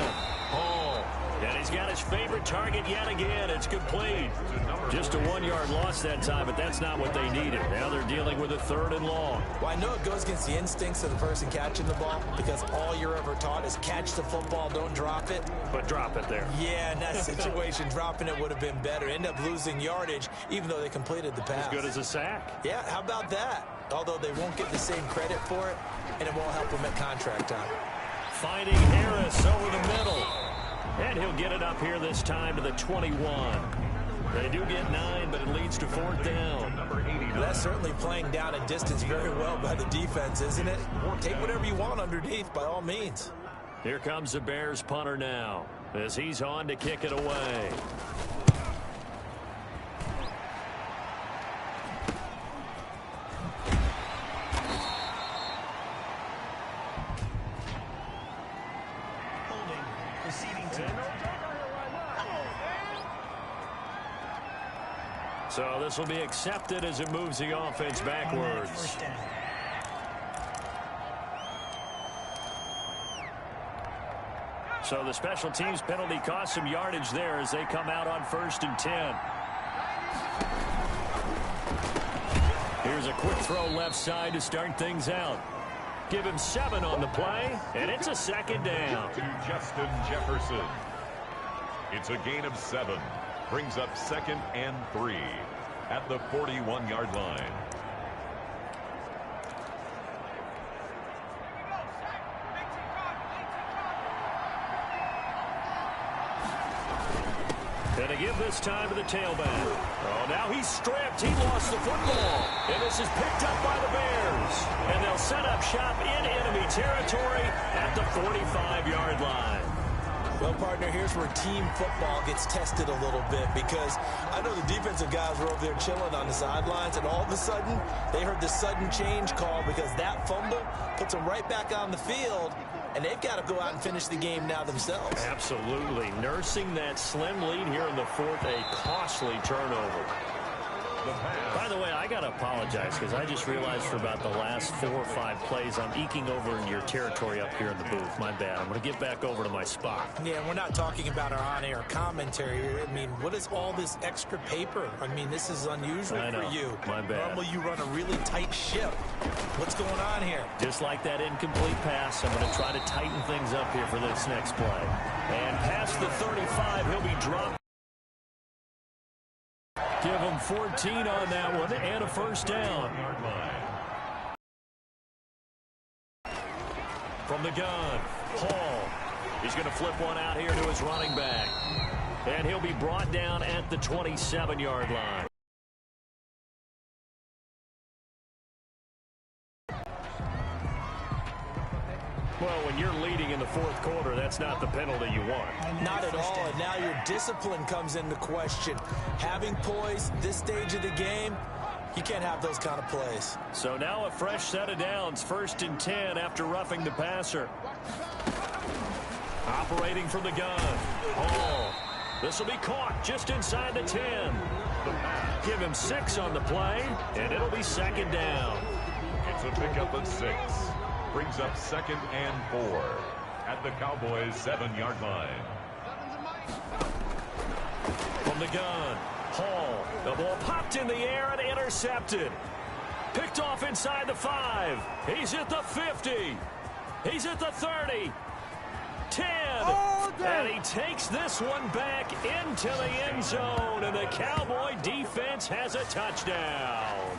Hall And he's got his favorite target yet again. It's complete. Just a 1-yard loss that time, but that's not what they needed. Now they're dealing with a 3rd and long. Well, I know it goes against the instincts of the person catching the ball because all you're ever taught is catch the football, don't drop it. But drop it there. Yeah, in that situation, dropping it would have been better. End up losing yardage, even though they completed the pass. As good as a sack. Yeah, how about that? Although they won't get the same credit for it, and it won't help them at contract time. Finding Harris over the middle. And he'll get it up here this time to the 21. They do get 9, but it leads to 4th down. Well, that's certainly playing down and distance very well by the defense, isn't it? Take whatever you want underneath, by all means. Here comes the Bears punter now, as he's on to kick it away. So this will be accepted as it moves the offense backwards. So the special teams penalty cost some yardage there as they come out on 1st and 10. Here's a quick throw left side to start things out. Give him 7 on the play, and it's a 2nd down. To Justin Jefferson. It's a gain of 7. Brings up 2nd and 3 at the 41-yard line. And to give this time to the tailback. Oh, now he's stripped. He lost the football. And this is picked up by the Bears. And they'll set up shop in enemy territory at the 45-yard line. Well, partner, here's where team football gets tested a little bit because I know the defensive guys were over there chilling on the sidelines, and all of a sudden, they heard the sudden change call because that fumble puts them right back on the field, and they've got to go out and finish the game now themselves. Absolutely. Nursing that slim lead here in the 4th, a costly turnover. By the way, I got to apologize because I just realized for about the last 4 or 5 plays, I'm eking over in your territory up here in the booth. My bad. I'm going to get back over to my spot. Yeah, we're not talking about our on-air commentary here. I mean, what is all this extra paper? I mean, this is unusual for you. My bad. Normally, you run a really tight ship. What's going on here? Just like that incomplete pass, I'm going to try to tighten things up here for this next play. And past the 35, he'll be dropped. Give him 14 on that one and a 1st down. From the gun, Hall. He's going to flip one out here to his running back. And he'll be brought down at the 27-yard line. Well, when you're leading in the 4th quarter, that's not the penalty you want. Not at all, and now your discipline comes into question. Having poise this stage of the game, you can't have those kind of plays. So now a fresh set of downs, 1st and 10 after roughing the passer. Operating from the gun. Hall. This will be caught just inside the 10. Give him 6 on the play, and it'll be 2nd down. It's a pickup of 6. Brings up 2nd and 4 at the Cowboys' 7-yard line. From the gun, Hall. The ball popped in the air and intercepted. Picked off inside the 5. He's at the 50. He's at the 30. 10. And he takes this one back into the end zone, and the Cowboy defense has a touchdown.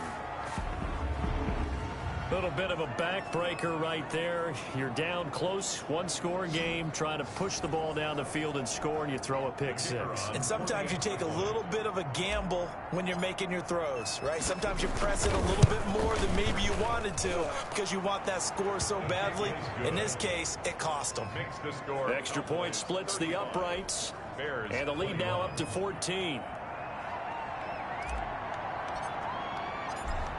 Little bit of a backbreaker right there. You're down close, 1-score game, trying to push the ball down the field and score, and you throw a pick 6. And sometimes you take a little bit of a gamble when you're making your throws, right? Sometimes you press it a little bit more than maybe you wanted to because you want that score so badly. In this case, it cost them. Extra point splits the uprights, and the lead now up to 14.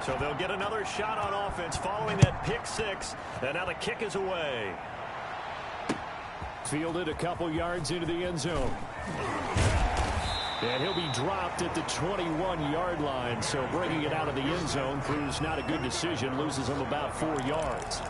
So they'll get another shot on offense following that pick 6, and now the kick is away. Fielded a couple yards into the end zone. And he'll be dropped at the 21-yard line, so bringing it out of the end zone proves not a good decision, loses him about 4 yards.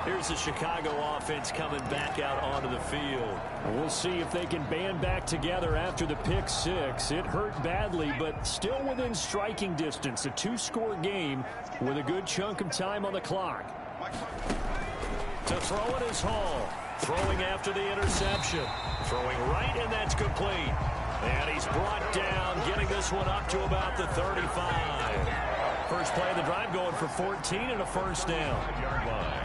Here's the Chicago offense coming back out onto the field. We'll see if they can band back together after the pick six. It hurt badly, but still within striking distance. A two-score game with a good chunk of time on the clock. To throw it is Hall. Throwing after the interception. Throwing right, and that's complete. And he's brought down, getting this one up to about the 35. First play of the drive going for 14 and a first down. Yard line.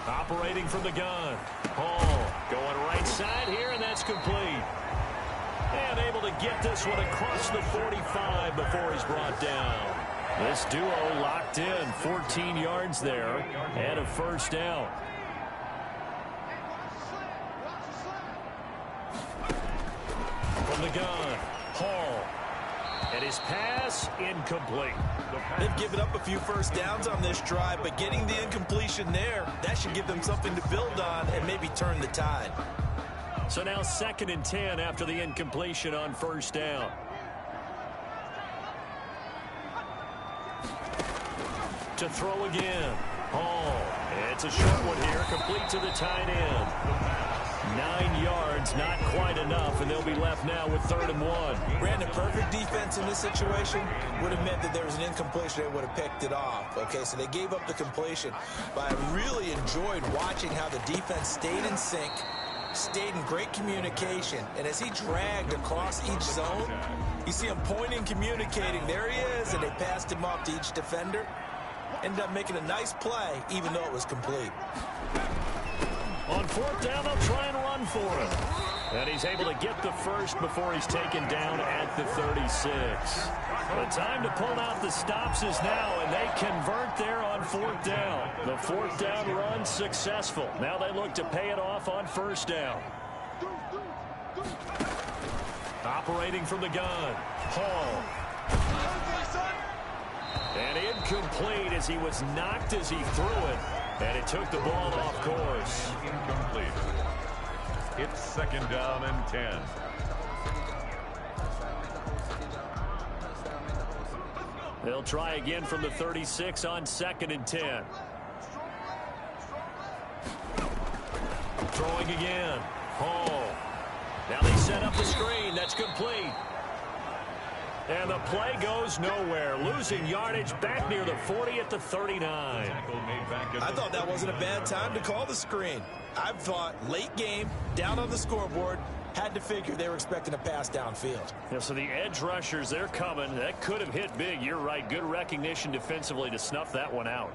Operating from the gun. Hall going right side here, and that's complete. And able to get this one across the 45 before he's brought down. This duo locked in, 14 yards there, and a first down. From the gun, Hall. And his pass incomplete. They've given up a few first downs on this drive, but getting the incompletion there, that should give them something to build on and maybe turn the tide. So now 2nd and 10 after the incompletion on first down. To throw again. Hall. It's a short one here, complete to the tight end. 9 yards, not quite enough, and they'll be left now with 3rd and 1. Brandon, perfect defense in this situation would have meant that there was an incompletion. They would have picked it off. Okay, so they gave up the completion. But I really enjoyed watching how the defense stayed in sync, stayed in great communication, and as he dragged across each zone, you see him pointing, communicating. There he is, and they passed him off to each defender. Ended up making a nice play, even though it was complete. On 4th down, they'll try and run for it. And he's able to get the first before he's taken down at the 36. The time to pull out the stops is now, and they convert there on 4th down. The 4th down run successful. Now they look to pay it off on 1st down. Operating from the gun, Hall. And incomplete as he was knocked as he threw it. And it took the ball off course. Incomplete. It's 2nd down and 10. They'll try again from the 36 on 2nd and 10. Throwing again. Hall. Now they set up the screen. That's complete. And the play goes nowhere. Losing yardage back near the 40 at the 39. I thought that wasn't a bad time to call the screen. I thought late game, down on the scoreboard, had to figure they were expecting a pass downfield. Yeah, so the edge rushers, they're coming. That could have hit big. You're right. Good recognition defensively to snuff that one out.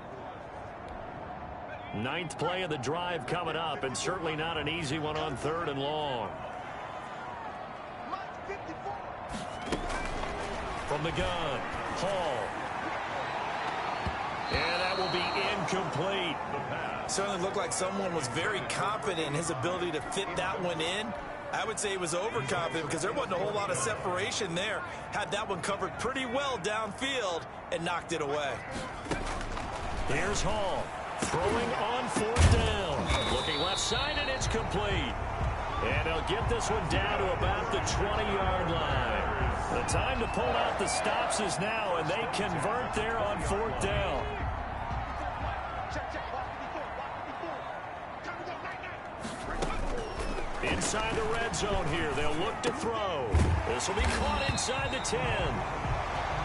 9th play of the drive coming up, and certainly not an easy one on 3rd and long. From the gun, Hall. And that will be incomplete. Certainly looked like someone was very confident in his ability to fit that one in. I would say he was overconfident because there wasn't a whole lot of separation there. Had that one covered pretty well downfield and knocked it away. Here's Hall. Throwing on 4th down. Looking left side, and it's complete. And they'll get this one down to about the 20-yard line. The time to pull out the stops is now, and they convert there on 4th down. Inside the red zone here, they'll look to throw. This will be caught inside the 10.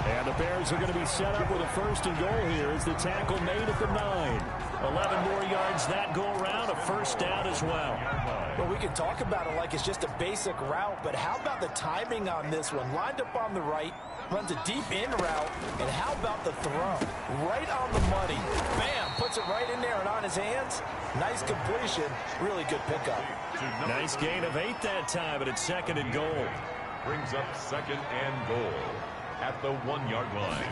And the Bears are going to be set up with a 1st and goal here as the tackle made at the 9. 11 more yards that go around, a 1st down as well. Well, we can talk about it like it's just a basic route, but how about the timing on this one? Lined up on the right, runs a deep in route, and how about the throw? Right on the money. Bam, puts it right in there and on his hands. Nice completion, really good pickup. Nice gain of 8 that time, but it's 2nd and goal. Brings up 2nd and goal at the 1-yard line.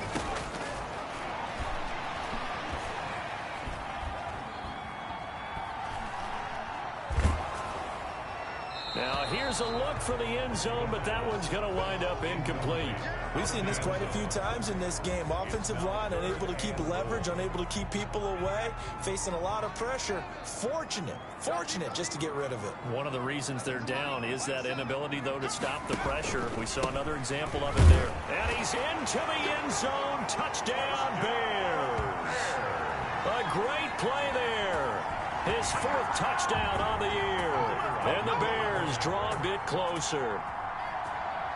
Now Here's a look for the end zone, but that one's going to wind up incomplete. We've seen this quite a few times in this game. Offensive line unable to keep leverage, unable to keep people away, facing a lot of pressure. Fortunate just to get rid of it. One of the reasons they're down is that inability, though, to stop the pressure. We saw another example of it there. And he's into the end zone. Touchdown, Bears. A great play there. His 4th touchdown on the year. And the Bears draw a bit closer.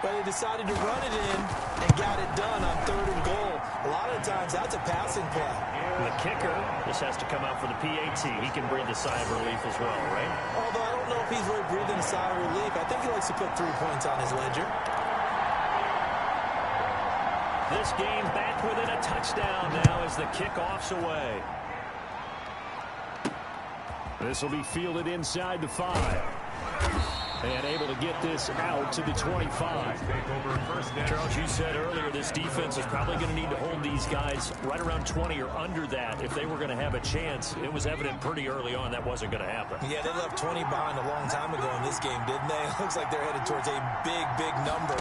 But they decided to run it in and got it done on 3rd and goal. A lot of times that's a passing play. The kicker, this has to come out for the PAT. He can breathe a sigh of relief as well, right? Although I don't know if he's really breathing a sigh of relief. I think he likes to put 3 points on his ledger. This game back within a touchdown now as the kickoff's away. This will be fielded inside the 5. And able to get this out to the 25. Charles, you said earlier this defense is probably going to need to hold these guys right around 20 or under that if they were going to have a chance. It was evident pretty early on that wasn't going to happen. Yeah, they left 20 behind a long time ago in this game, didn't they? It looks like they're headed towards a big number.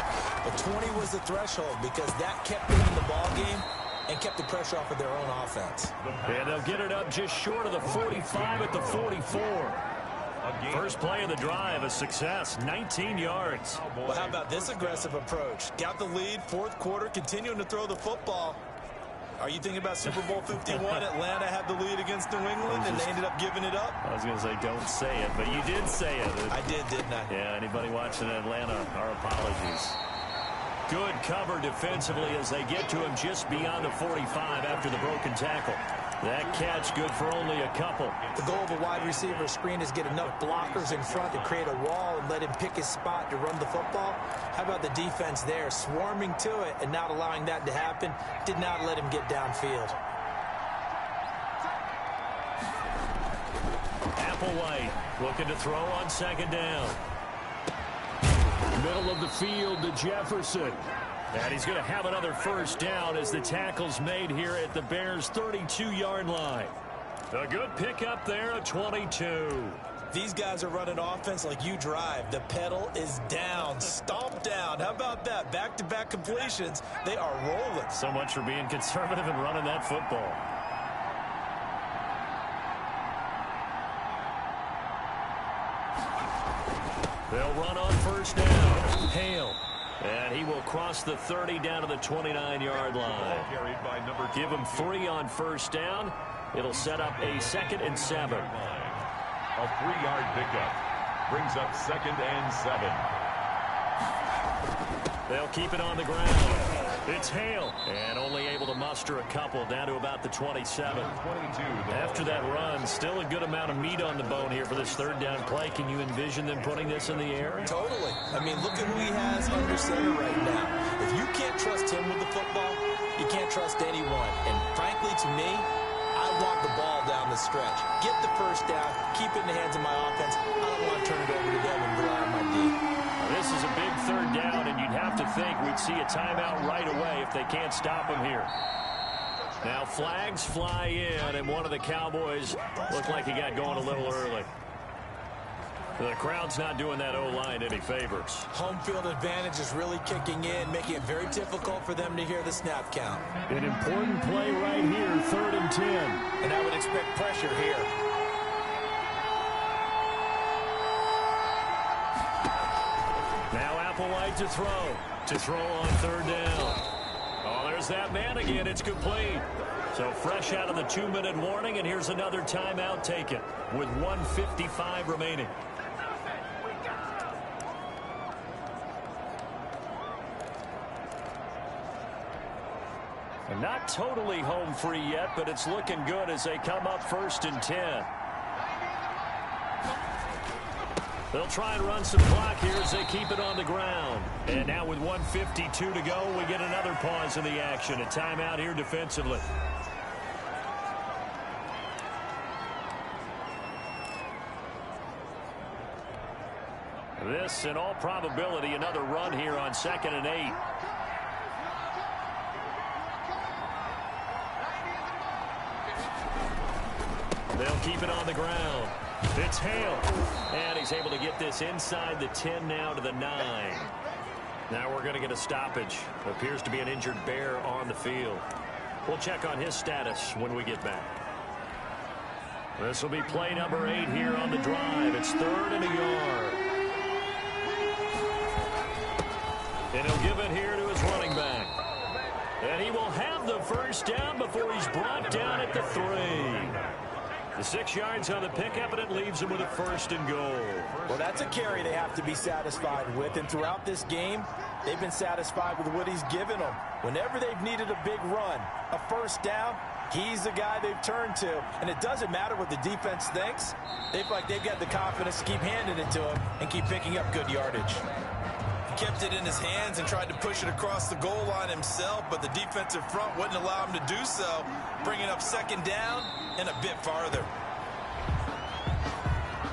But 20 was the threshold because that kept them in the ball game and kept the pressure off of their own offense. And they'll get it up just short of the 45 at the 44. First play of the drive, a success, 19 yards. Well, how about this aggressive approach? Got the lead, 4th quarter, continuing to throw the football. Are you thinking about Super Bowl 51? Atlanta had the lead against New England, and they ended up giving it up? I was going to say, don't say it, but you did say it. I did, didn't I? Yeah, anybody watching Atlanta, our apologies. Good cover defensively as they get to him just beyond the 45 after the broken tackle. That catch good for only a couple. The goal of a wide receiver screen is get enough blockers in front to create a wall and let him pick his spot to run the football. How about the defense there, swarming to it and not allowing that to happen? Did not let him get downfield. Applewhite looking to throw on 2nd down. Middle of the field to Jefferson. And he's going to have another 1st down as the tackle's made here at the Bears' 32-yard line. A good pickup there at 22. These guys are running offense like you drive. The pedal is down, stomped down. How about that? Back-to-back completions. They are rolling. So much for being conservative and running that football. They'll run on 1st down. Hale. And he will cross the 30 down to the 29-yard line. Give him 3 on 1st down. It'll set up a 2nd and 7. A 3-yard pickup brings up 2nd and 7. They'll keep it on the ground. It's Hale. And only able to muster a couple down to about the 27. After that run, still a good amount of meat on the bone here for this 3rd down play. Can you envision them putting this in the air? Totally. I mean, look at who he has under center right now. If you can't trust him with the football, you can't trust anyone. And frankly, to me, I want the ball down the stretch. Get the 1st down, keep it in the hands of my offense. I don't want to turn it over to them and rely on my D. This is a big 3rd down, and you'd have to think we'd see a timeout right away if they can't stop him here. Now flags fly in, and one of the Cowboys looked like he got going a little early. The crowd's not doing that O-line any favors. Home field advantage is really kicking in, making it very difficult for them to hear the snap count. An important play right here, 3rd and 10. And I would expect pressure here. Now Applewhite to throw on 3rd down. Oh, there's that man again. It's complete. So fresh out of the 2-minute warning, and here's another timeout taken with 1:55 remaining. And not totally home free yet, but it's looking good as they come up 1st and 10. They'll try and run some clock here as they keep it on the ground. And now with 1:52 to go, we get another pause in the action. A timeout here defensively. This, in all probability, another run here on 2nd and 8. They'll keep it on the ground. It's Hale. And he's able to get this inside the 10 now to the 9. Now we're going to get a stoppage. Appears to be an injured Bear on the field. We'll check on his status when we get back. This will be play number 8 here on the drive. It's 3rd and a yard. And he'll give it here to his running back. And he will have the first down before he's brought down at the 3. The 6 yards on the pickup, and it leaves him with a 1st and goal. Well, that's a carry they have to be satisfied with. And throughout this game, they've been satisfied with what he's given them. Whenever they've needed a big run, a 1st down, he's the guy they've turned to. And it doesn't matter what the defense thinks. They feel like they've got the confidence to keep handing it to him and keep picking up good yardage. He kept it in his hands and tried to push it across the goal line himself, but the defensive front wouldn't allow him to do so, bringing up 2nd down and a bit farther.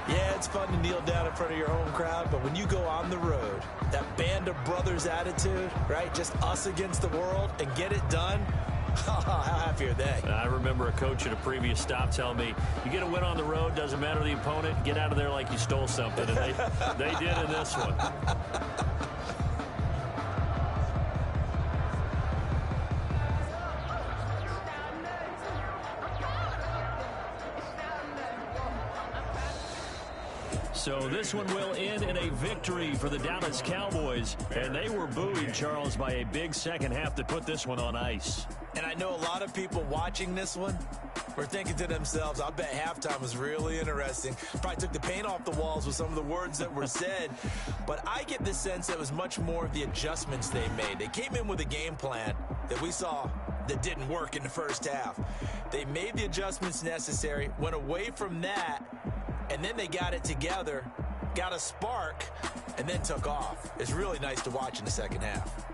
Yeah, it's fun to kneel down in front of your home crowd, but when you go on the road, that band of brothers attitude, right, just us against the world, and get it done, how happy are they? I remember a coach at a previous stop telling me, you get a win on the road, doesn't matter the opponent, get out of there like you stole something, and they did in this one. So this one will end in a victory for the Dallas Cowboys. And they were buoyed, Charles, by a big second half to put this one on ice. And I know a lot of people watching this one were thinking to themselves, I bet halftime was really interesting. Probably took the paint off the walls with some of the words that were said. But I get the sense it was much more of the adjustments they made. They came in with a game plan that we saw that didn't work in the first half. They made the adjustments necessary, went away from that, and then they got it together, got a spark, and then took off. It's really nice to watch in the second half.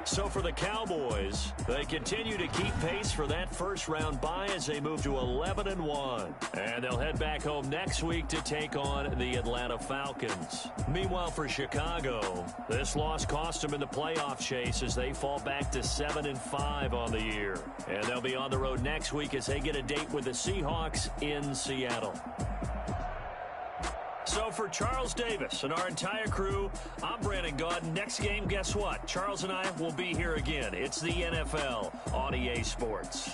So for the Cowboys, they continue to keep pace for that first-round bye as they move to 11-1. And they'll head back home next week to take on the Atlanta Falcons. Meanwhile, for Chicago, this loss cost them in the playoff chase as they fall back to 7-5 on the year. And they'll be on the road next week as they get a date with the Seahawks in Seattle. So for Charles Davis and our entire crew, I'm Brandon Gaudin. Next game, guess what? Charles and I will be here again. It's the NFL on EA Sports.